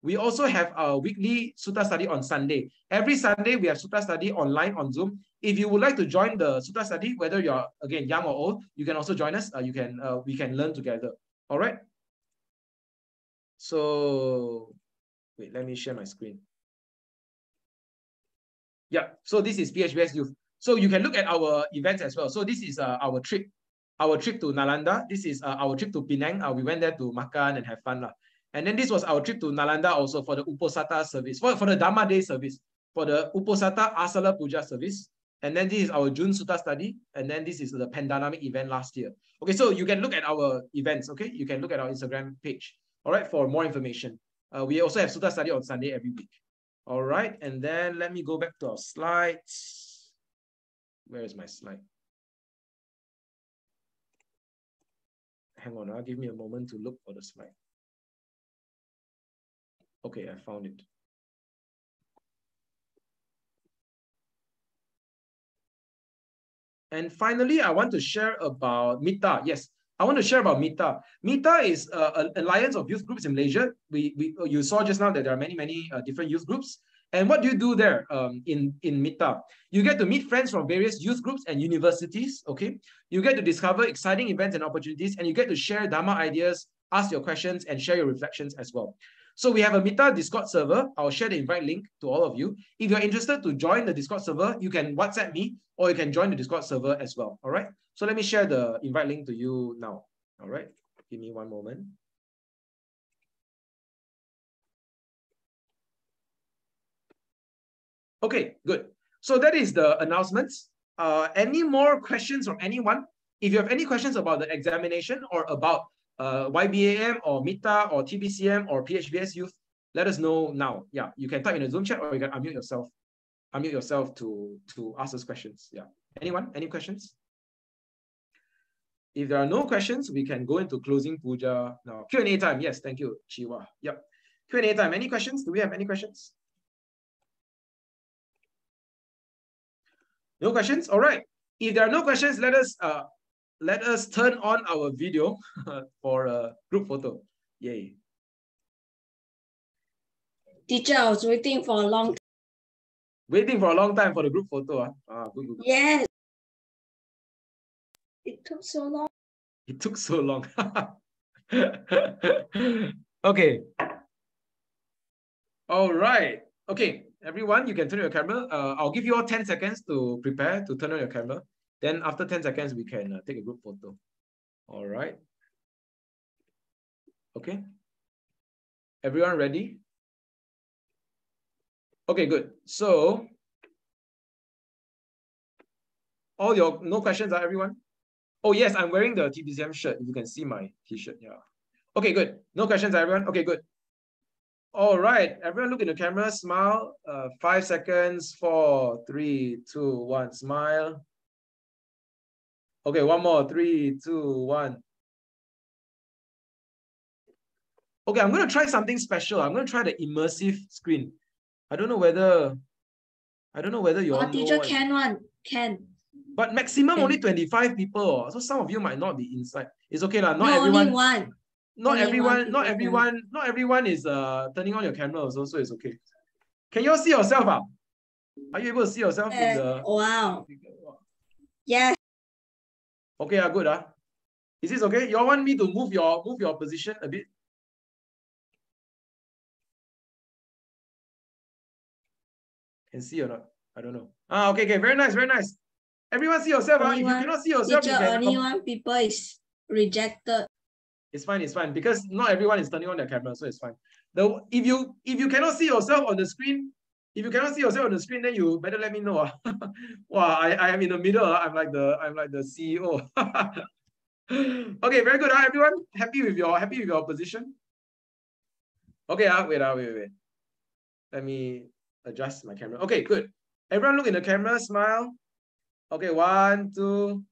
we also have a weekly Sutta study on Sunday. Every Sunday, we have Sutta study online on Zoom. If you would like to join the Sutta study, whether you're, again, young or old, you can also join us. We can learn together. All right? So, wait, let me share my screen. Yeah, so this is PHBS Youth. So you can look at our events as well. So this is our trip to Nalanda. This is our trip to Penang. We went there to makan and have fun. And then this was our trip to Nalanda also for the Uposatha service, for the Dhamma Day service, for the Uposatha Asala Puja service. And then this is our June Sutta study. And then this is the Pandemic event last year. Okay, so you can look at our events, okay? You can look at our Instagram page, all right, for more information. We also have Sutta study on Sunday every week. All right, and then let me go back to our slides. Where is my slide? Hang on, give me a moment to look for the slide. Okay, I found it. And finally, I want to share about MYTTA. Yes, I want to share about MYTTA. MYTTA is an alliance of youth groups in Malaysia. You saw just now that there are many different youth groups. And what do you do there in MYTTA? You get to meet friends from various youth groups and universities, okay? You get to discover exciting events and opportunities, and you get to share Dhamma ideas, ask your questions, and share your reflections as well. So we have a MYTTA Discord server. I'll share the invite link to all of you. If you're interested to join the Discord server, you can WhatsApp me, or you can join the Discord server as well, all right? So let me share the invite link to you now, all right? Give me one moment. Okay, good. So that is the announcements. Any more questions from anyone? If you have any questions about the examination or about YBAM or MYTTA or TBCM or PHBS Youth, let us know now. Yeah, you can type in the Zoom chat or you can unmute yourself to ask us questions. Yeah. Anyone? Any questions? If there are no questions, we can go into closing puja now. Q&A time. Yes, thank you, Chiwa. Yep. Q&A time. Any questions? Do we have any questions? No questions? All right. If there are no questions, let us turn on our video for a group photo. Yay. Teacher, I was waiting for a long time. Waiting for a long time for the group photo. Good. Yes. It took so long. It took so long. Okay. All right. Okay. Everyone, you can turn on your camera. I'll give you all 10 seconds to prepare to turn on your camera. Then after 10 seconds, we can take a group photo. All right. Okay. Everyone ready? Okay, good. So, no questions, everyone? Oh, yes, I'm wearing the TBCM shirt. You can see my t-shirt. Yeah. Okay, good. No questions, everyone? Okay, good. All right, everyone look in the camera, smile. 5 seconds, 4, 3, 2, 1, smile. Okay, one more, 3, 2, 1. Okay, I'm gonna try something special. I'm gonna try the immersive screen. I don't know whether you all know. Teacher can. But maximum only 25 people. So some of you might not be inside. It's okay lah. Not everyone. Only one. Not everyone is turning on your camera also, so it's okay. Can you all see yourself? Are you able to see yourself in the... Wow. Yeah. Okay, good. Is this okay? You all want me to move your position a bit? Can see or not? I don't know. Okay, very nice, very nice. Everyone see yourself. If you cannot see yourself, teacher, only one people is rejected. It's fine because not everyone is turning on their camera, so it's fine. If you cannot see yourself on the screen, then you better let me know. Wow, I am in the middle. I'm like the CEO. Okay, very good. Everyone happy with your position? Okay, wait. Let me adjust my camera. Okay, good. Everyone look in the camera, smile. Okay, 1, 2.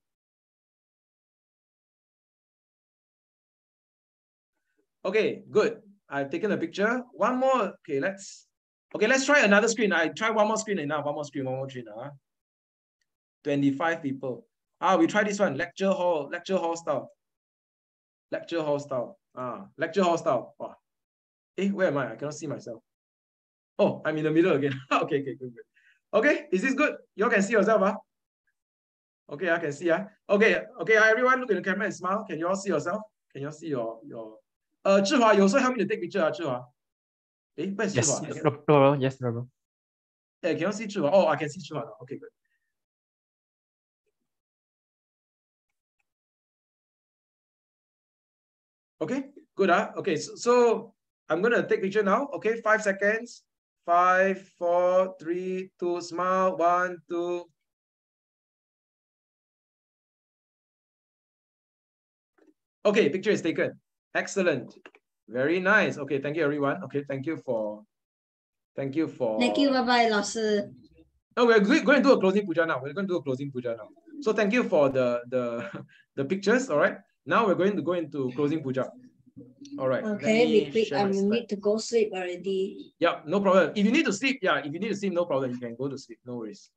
Okay, good. I've taken a picture. One more. Okay, let's try another screen. I try one more screen enough. One more screen. 25 people. We try this one. Lecture hall style. Lecture hall style. Wow. Where am I? I cannot see myself. Oh, I'm in the middle again. Okay, good. Okay, is this good? You all can see yourself, Okay, I can see, Okay, everyone look in the camera and smile. Can you all see yourself? Can you all see your Zhihua, you also help me to take picture, Zhihua. Where's yes, Zhihua? yes, no. Can you see Zhihua? Oh, I can see Zhihua now. Okay, good. Okay, good. Okay, so I'm gonna take picture now. Okay, 5 seconds. 5, 4, 3, 2, smile. 1, 2. Okay, picture is taken. Excellent. Very nice. Okay, thank you everyone. Okay, thank you, bye-bye, 老师. No, we're going to do a closing puja now. So thank you for the pictures. All right. Now we're going to go into closing puja. All right. Okay, be quick. I need to go sleep already. Yeah, no problem. If you need to sleep, no problem. You can go to sleep. No worries.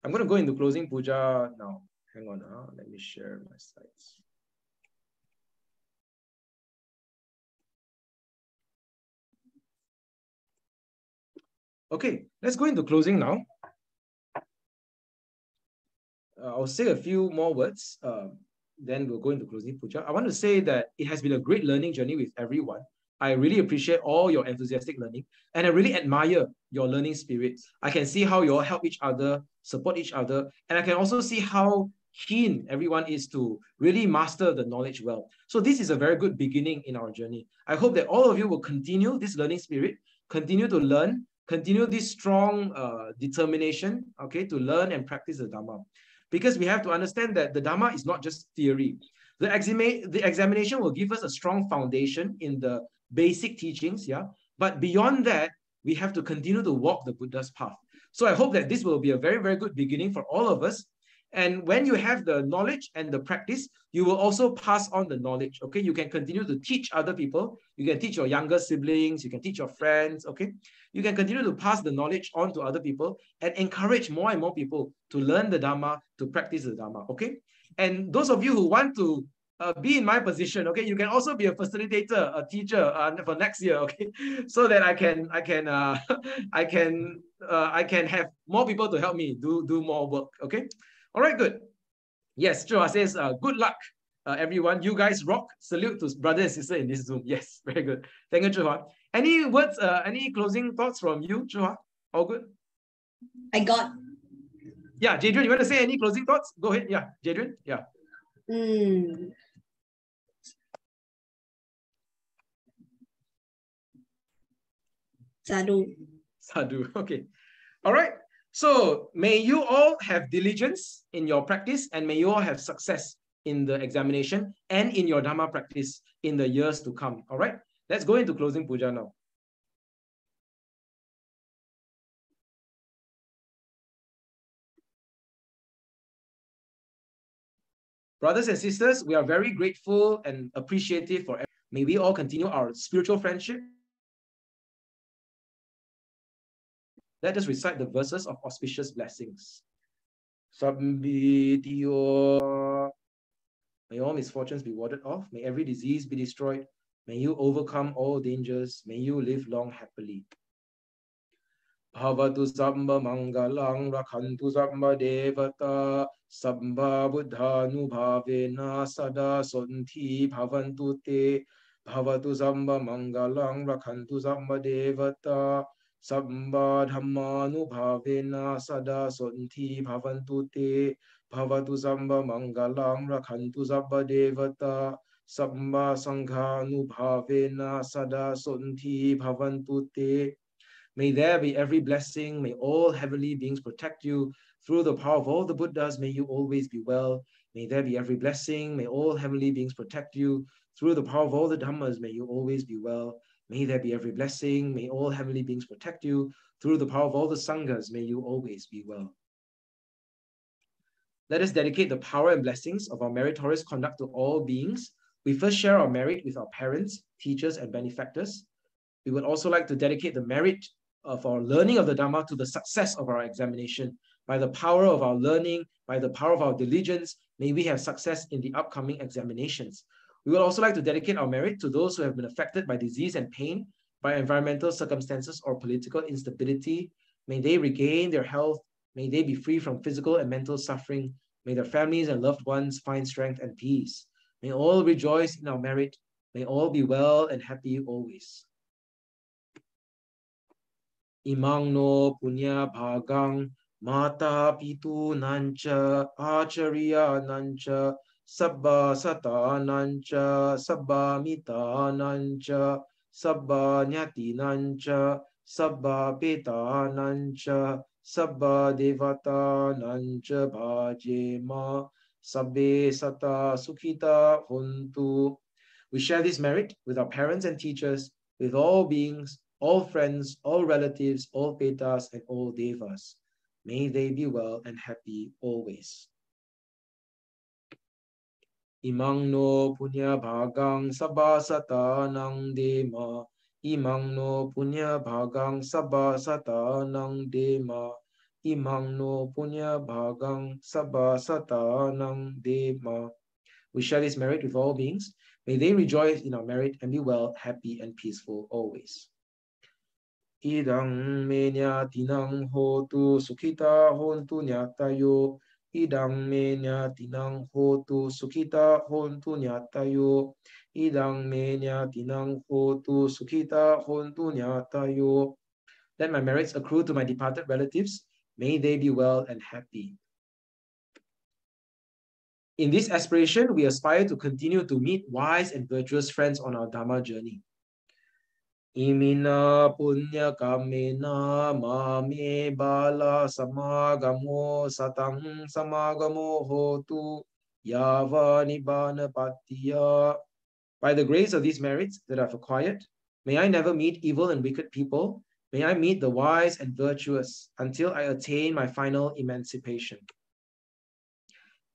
I'm going to go into closing puja now. Hang on. Let me share my slides. Okay, let's go into closing now. I'll say a few more words, then we'll go into closing puja. I want to say that it has been a great learning journey with everyone. I really appreciate all your enthusiastic learning, and I really admire your learning spirit. I can see how you all help each other, support each other, and I can also see how keen everyone is to really master the knowledge well. So this is a very good beginning in our journey. I hope that all of you will continue this learning spirit, continue to learn, continue this strong determination, okay, to learn and practice the Dhamma. Because we have to understand that the Dhamma is not just theory. The examination will give us a strong foundation in the basic teachings, but beyond that, we have to continue to walk the Buddha's path. So I hope that this will be a very, very good beginning for all of us. And when you have the knowledge and the practice, you will also pass on the knowledge, okay? You can continue to teach other people. You can teach your younger siblings. You can teach your friends, okay? You can continue to pass the knowledge on to other people and encourage more and more people to learn the Dhamma, to practice the Dhamma, okay? And those of you who want to be in my position, okay, you can also be a facilitator, a teacher for next year, okay? So that I can have more people to help me do more work, okay? All right, good. Yes, Zhihua says, good luck, everyone. You guys rock. Salute to brother and sister in this Zoom. Yes, very good. Thank you, Zhihua. Any words, any closing thoughts from you, Zhihua? All good? I got. Yeah, Jadrian, you want to say any closing thoughts? Go ahead. Yeah, Jadrian. Yeah. Sadhu. Okay. All right. So may you all have diligence in your practice, and may you all have success in the examination and in your Dhamma practice in the years to come. All right. Let's go into closing puja now. Brothers and sisters, we are very grateful and appreciative for everything. May we all continue our spiritual friendship. Let us recite the verses of auspicious blessings. Sabbitiyo. May all misfortunes be warded off. May every disease be destroyed. May you overcome all dangers. May you live long happily. Bhavatu Samba Mangalang Rakhantu Samba Devata Samba Buddhanubhavena Sada Sonti Bhavantu Te Bhavatu Samba Mangalang Rakhantu Samba Devata Samba Dhammanubhavena Sada Sonti Bhavantu Te Bhavatu Samba Mangalang Rakhantu Samba Devata Sabba Sangha Nubhavena Sada Sonti Bhavantu Te. May there be every blessing. May all heavenly beings protect you. Through the power of all the Buddhas, may you always be well. May there be every blessing. May all heavenly beings protect you. Through the power of all the Dhammas, may you always be well. May there be every blessing. May all heavenly beings protect you. Through the power of all the Sanghas, may you always be well. Let us dedicate the power and blessings of our meritorious conduct to all beings. We first share our merit with our parents, teachers, and benefactors. We would also like to dedicate the merit of our learning of the Dhamma to the success of our examination. By the power of our learning, by the power of our diligence, may we have success in the upcoming examinations. We would also like to dedicate our merit to those who have been affected by disease and pain, by environmental circumstances or political instability. May they regain their health. May they be free from physical and mental suffering. May their families and loved ones find strength and peace. May all rejoice in our merit. May all be well and happy always. Imang no punya bhagang mata pitu nancha acharya nancha sabba sata nancha sabba mita nancha sabba nyati nancha sabba peta nancha sabba devata nancha bhajema sabbe sata sukhita hontu. We share this merit with our parents and teachers, with all beings, all friends, all relatives, all petas, and all devas. May they be well and happy always. Imang no punya bhagang sabba sata nang dema. Imang no punya bhagang sabba sata nang dema. Imang no punya bhagang sabba sata nang dema. We share this merit with all beings. May they rejoice in our merit and be well, happy, and peaceful always. Idang me nyatinang hotu sukhita hontu nyatayo. Idang me nyatinang hotu sukhita hontu nyatayo. Idang me nyatinang hotu sukhita hontu nyatayo. Let my merits accrue to my departed relatives. May they be well and happy. In this aspiration, we aspire to continue to meet wise and virtuous friends on our Dhamma journey. Imina punya kamena mame bala samagamo satang samagamo hotu yava nibbana patiya. By the grace of these merits that I've acquired, may I never meet evil and wicked people. May I meet the wise and virtuous until I attain my final emancipation.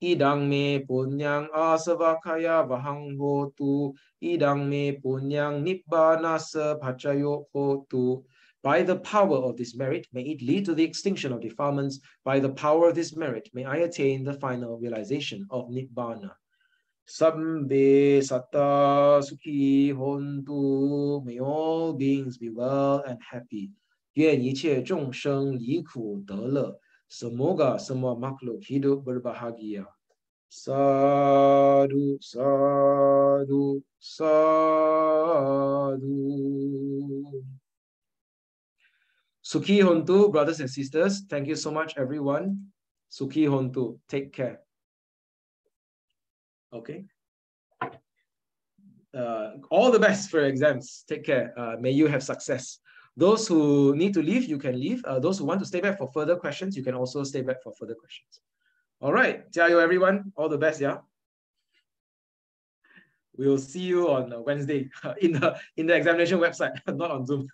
Idang me punyang asavakaya vahang hotu. Idang me punyang nibbana sa pachayo hotu. By the power of this merit, may it lead to the extinction of defilements. By the power of this merit, may I attain the final realization of nibbana. Sabbe satta sukhi hontu. May all beings be well and happy. 愿一切众生离苦得乐。 Semoga semua makhluk hidup berbahagia. Sadhu, sadhu, sadhu. Sukhi hontu, brothers and sisters. Thank you so much, everyone. Sukhi hontu. Take care. Okay. All the best for your exams. Take care. May you have success. Those who need to leave, you can leave. Those who want to stay back for further questions, you can also stay back for further questions. All right, jiayo everyone. All the best, yeah. We'll see you on Wednesday in the examination website, not on Zoom.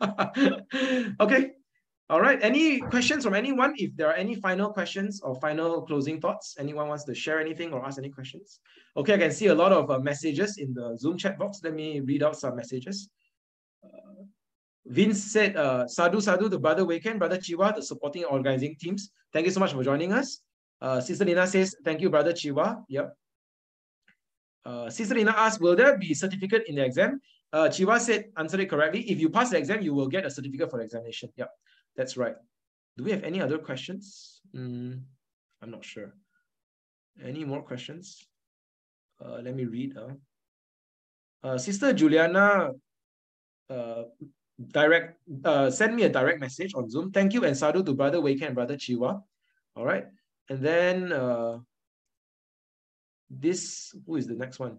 Okay. All right. Any questions from anyone? If there are any final questions or final closing thoughts, anyone wants to share anything or ask any questions? Okay, I can see a lot of messages in the Zoom chat box. Let me read out some messages. Vince said, sadhu, sadhu, the brother Weiken, brother Chiwa, the supporting organizing teams. Thank you so much for joining us. Sister Lina says, thank you, brother Chiwa. Yep. Sister Lina asked, will there be a certificate in the exam? Chiwa said, answered it correctly. If you pass the exam, you will get a certificate for the examination. Yep, that's right. Do we have any other questions? I'm not sure. Any more questions? Let me read. Sister Juliana, send me a direct message on Zoom. Thank you and sadhu to brother Weiken and brother Chiwa. All right. And then who is the next one?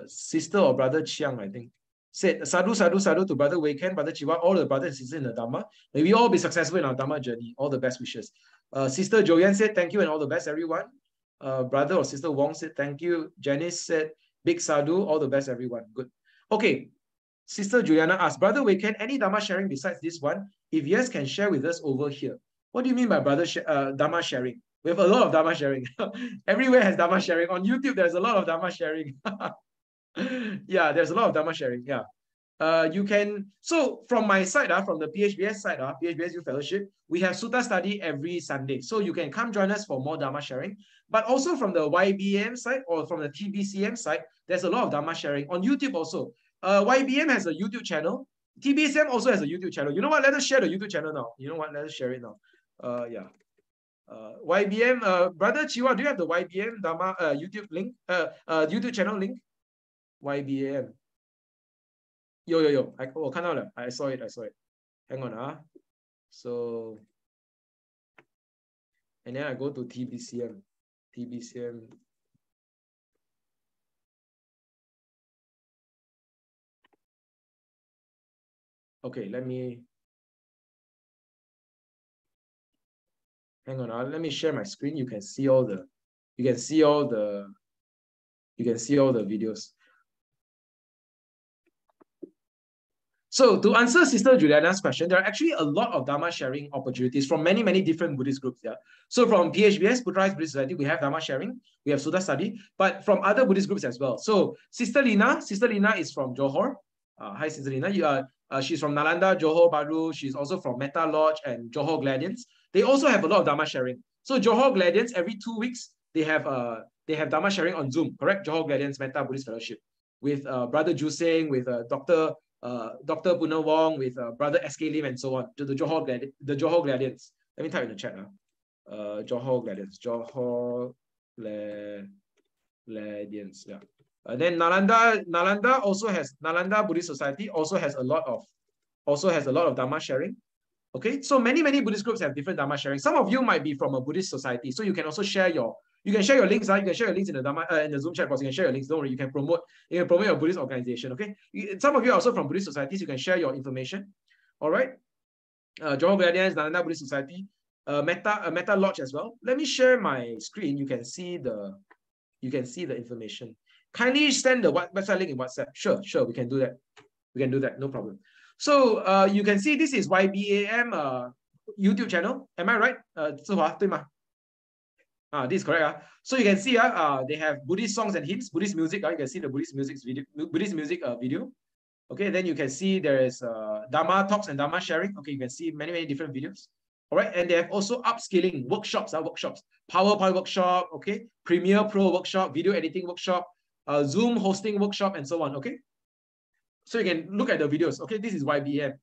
Sister or Brother Chiang, I think, said, Sadhu, Sadhu, Sadhu to Brother Wei Ken, Brother Chiwa, all the brothers and sisters in the Dhamma. May we all be successful in our Dhamma journey. All the best wishes. Sister Joanne said, thank you and all the best, everyone. Brother or Sister Wong said, thank you. Janice said, big sadhu, all the best, everyone. Good. Okay. Sister Juliana asked, Brother Wei Ken, any Dhamma sharing besides this one? If yes, can share with us over here. What do you mean by Dhamma sharing? We have a lot of Dhamma sharing. Everywhere has Dhamma sharing. On YouTube, there's a lot of Dhamma sharing. Yeah, there's a lot of Dhamma sharing. Yeah. You can, so from my side, from the PHBS side, PHBS Youth Fellowship, we have Sutta study every Sunday. So you can come join us for more Dhamma sharing. But also from the YBM side or from the TBCM side, there's a lot of Dhamma sharing. On YouTube also. YBM has a YouTube channel. TBCM also has a YouTube channel. You know what? Let us share the YouTube channel now. You know what? Let us share it now. Yeah. YBM, Brother Chiwa, do you have the YBM Dhamma YouTube link? YouTube channel link? YBM. Yo. I saw it. Hang on. So, and then I go to TBCM. Okay, let me, hang on. Let me share my screen. You can see all the videos. So to answer Sister Juliana's question, there are actually a lot of Dhamma sharing opportunities from many, many different Buddhist groups. Yeah. So from PHBS, Putra Buddhist Society, we have Dhamma sharing, we have Sutta study, but from other Buddhist groups as well. So Sister Lina is from Johor. Hi, Sister Lina. She's from Nalanda, Johor Bahru. She's also from MYTTA Lodge and Johor Gladians. They also have a lot of Dhamma sharing. So Johor Gladians, every 2 weeks, they have Dhamma sharing on Zoom, correct? Johor Gladians MYTTA Buddhist Fellowship with Brother Juseng, with Dr. Puna Wong, with Brother SK Lim, and so on, to the Johor Gladians. Let me type in the chat now. Johor Gladians. Yeah. Then Nalanda also has, Nalanda Buddhist Society also has a lot of Dhamma sharing. Okay, so many Buddhist groups have different Dhamma sharing. Some of you might be from a Buddhist society, so you can also share your links. You can share your links in the Dhamma in the Zoom chat box. You can share your links. Don't worry, you can promote your Buddhist organization. Okay, some of you are also from Buddhist societies. You can share your information. All right, Johor Gladians, Nalanda Buddhist Society, MYTTA Lodge as well. Let me share my screen. You can see the information. Kindly send the website link in WhatsApp. Sure, we can do that. No problem. So you can see this is YBAM YouTube channel. Am I right? This is correct. So you can see they have Buddhist songs and hymns, Buddhist music. You can see the Buddhist music video. Okay, then you can see there is Dhamma talks and Dhamma sharing. Okay, you can see many different videos. All right, and they have also upskilling workshops. PowerPoint workshop. Okay, Premiere Pro workshop, video editing workshop, Zoom hosting workshop, and so on. Okay, so you can look at the videos. Okay, this is YBM.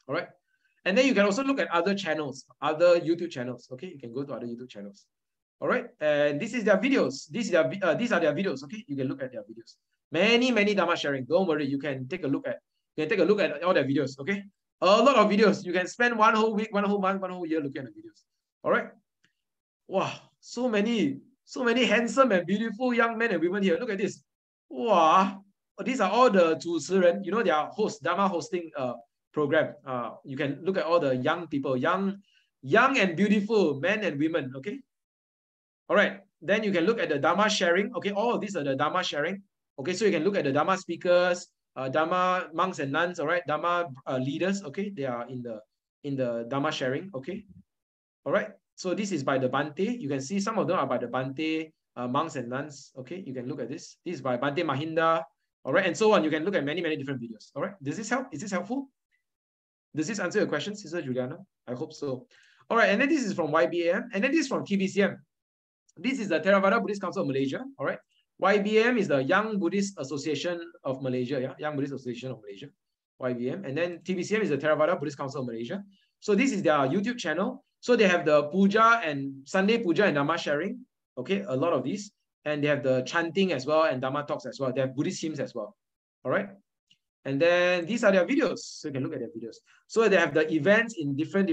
All right, and then you can also look at other channels, other YouTube channels. Okay, you can go to other YouTube channels. All right, and this is their videos. These are their videos. Okay, you can look at their videos. Many Dhamma sharing. Don't worry, you can take a look at all their videos. Okay, a lot of videos. You can spend one whole week, one whole month, one whole year looking at the videos. All right. Wow, so many handsome and beautiful young men and women here. Look at this. Wow, these are all the 主持人. You know, they are Dhamma hosting program. You can look at all the young people, young and beautiful men and women. Okay. All right. Then you can look at the Dhamma sharing. Okay, all of these are the Dhamma sharing. Okay, so you can look at the Dhamma speakers, Dhamma monks and nuns. All right, Dhamma leaders. Okay, they are in the Dhamma sharing. Okay. All right. So this is by the Bante. You can see some of them are by the Bante monks and nuns. Okay, you can look at this. This is by Bante Mahinda. All right, and so on. You can look at many different videos. All right, does this help? Is this helpful? Does this answer your question, Sister Juliana? I hope so. All right, and then this is from YBM, and then this is from TBCM. This is the Theravāda Buddhist Council of Malaysia. All right, YBM is the Young Buddhist Association of Malaysia. Yeah, Young Buddhist Association of Malaysia. YBM, and then TBCM is the Theravāda Buddhist Council of Malaysia. So this is their YouTube channel. So they have the puja and Sunday puja and Dhamma sharing. Okay, a lot of these. And they have the chanting as well and Dhamma talks as well. They have Buddhist hymns as well. All right. And then these are their videos. So you can look at their videos. So they have the events in different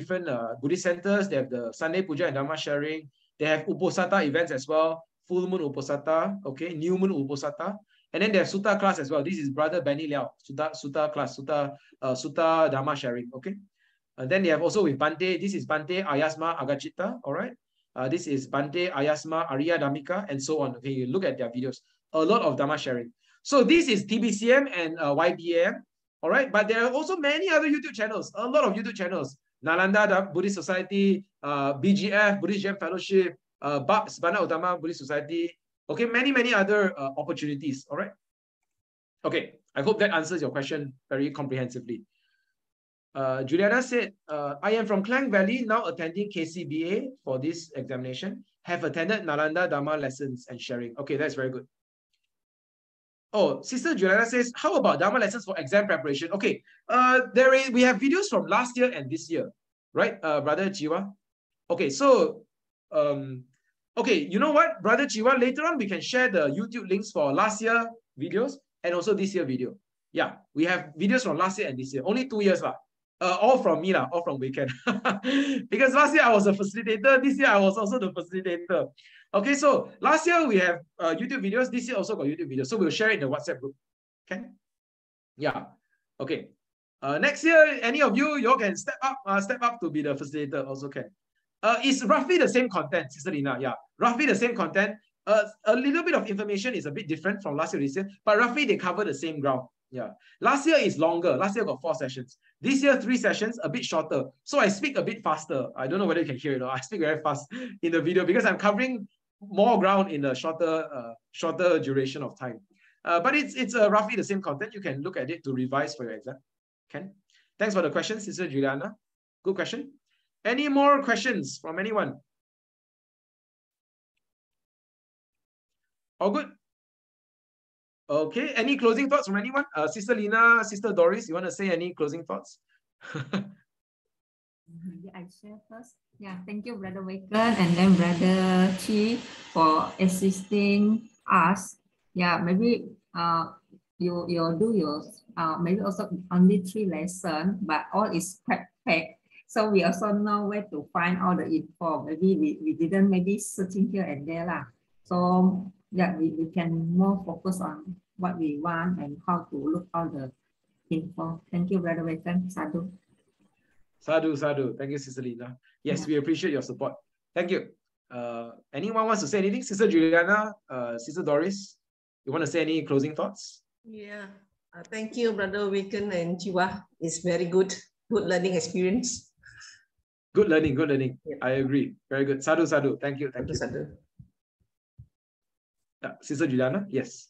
Buddhist centers. They have the Sunday puja and Dhamma sharing. They have Uposatha events as well. Full moon Uposatha. Okay, new moon Uposatha. And then they have Sutta class as well. This is Brother Benny Liao, Sutta class, Sutta Dhamma sharing, okay? And then they have also with Bante, this is Bante Ayasma Agachita, all right? This is Bante Ayasma Arya Dhammika, and so on. Okay, you look at their videos. A lot of Dhamma sharing. So this is TBCM and YBM, all right? But there are also many other YouTube channels, a lot of YouTube channels. Nalanda Buddhist Society, BGF, Buddhist Gem Fellowship, BAPS, Bana Utama Buddhist Society. Okay, many other opportunities, all right? Okay, I hope that answers your question very comprehensively. Juliana said, I am from Klang Valley, now attending KCBA for this examination. Have attended Nalanda Dhamma lessons and sharing. Okay, that's very good. Oh, Sister Juliana says, how about Dhamma lessons for exam preparation? Okay, we have videos from last year and this year, right, Brother Jiwa? Okay, so, okay, you know what, Brother Jiwa, later on we can share the YouTube links for last year videos and also this year video. Yeah, we have videos from last year and this year, only 2 years lah. All from me lah, all from Weekend. Because last year I was a facilitator, this year I was also the facilitator. Okay, so last year we have YouTube videos, this year also got YouTube videos. So we'll share it in the WhatsApp group. Okay? Yeah. Okay. Next year, any of you all can step up to be the facilitator also can. It's roughly the same content, Sister Lina. Yeah, roughly the same content. A little bit of information is a bit different from last year to this year, but roughly they cover the same ground. Yeah. Last year is longer. Last year got 4 sessions. This year, 3 sessions, a bit shorter. So I speak a bit faster. I don't know whether you can hear it. I speak very fast in the video because I'm covering more ground in a shorter duration of time. But it's roughly the same content. You can look at it to revise for your exam. Okay. Thanks for the question, Sister Juliana. Good question. Any more questions from anyone? All good? Okay, any closing thoughts from anyone? Sister Lina, Sister Doris, you want to say any closing thoughts? I share first. Yeah, thank you, Brother Waken, and then Brother Chi for assisting us. Yeah, maybe you do yours. Maybe also only 3 lessons, but all is perfect. So we also know where to find all the info. Maybe we didn't maybe searching here and there lah. So yeah, we can more focus on what we want and how to look all the info. Thank you, Brother Waken. Sadhu. Sadhu, sadhu. Thank you, Sister Lina. Yes, we appreciate your support. Thank you. Anyone wants to say anything? Sister Juliana, Sister Doris, you want to say any closing thoughts? Yeah. Thank you, Brother Waken and Jiwa. It's very good learning experience. Good learning, good learning. Yeah. I agree. Very good. Sadhu, sadhu. Thank you. Thank you. Sadhu. Sister Juliana, yes.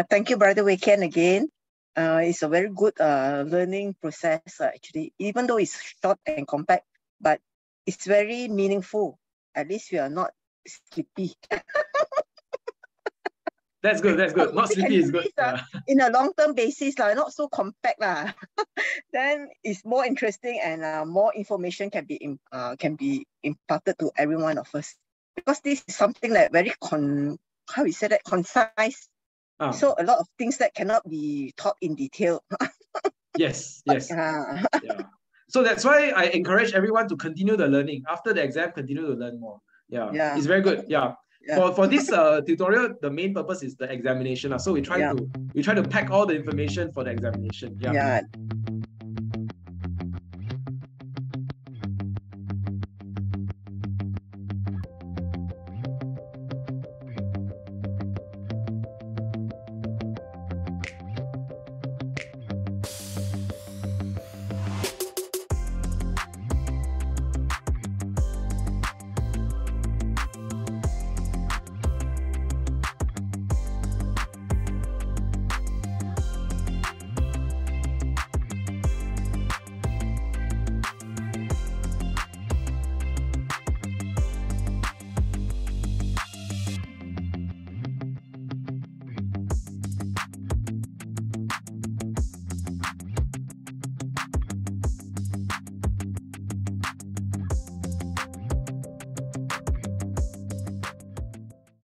Thank you, Brother Waken, again. It's a very good learning process, actually, even though it's short and compact, but it's very meaningful. At least we are not sleepy. That's good, that's good. Not sleepy is good. In a long-term basis, not so compact. Then it's more interesting and more information can be imparted to every one of us. Because this is something like very concise. So a lot of things that cannot be taught in detail. Yes, yes. Yeah. So that's why I encourage everyone to continue the learning. After the exam, continue to learn more. Yeah. It's very good. Yeah. For this tutorial, the main purpose is the examination. So we try to pack all the information for the examination. Yeah.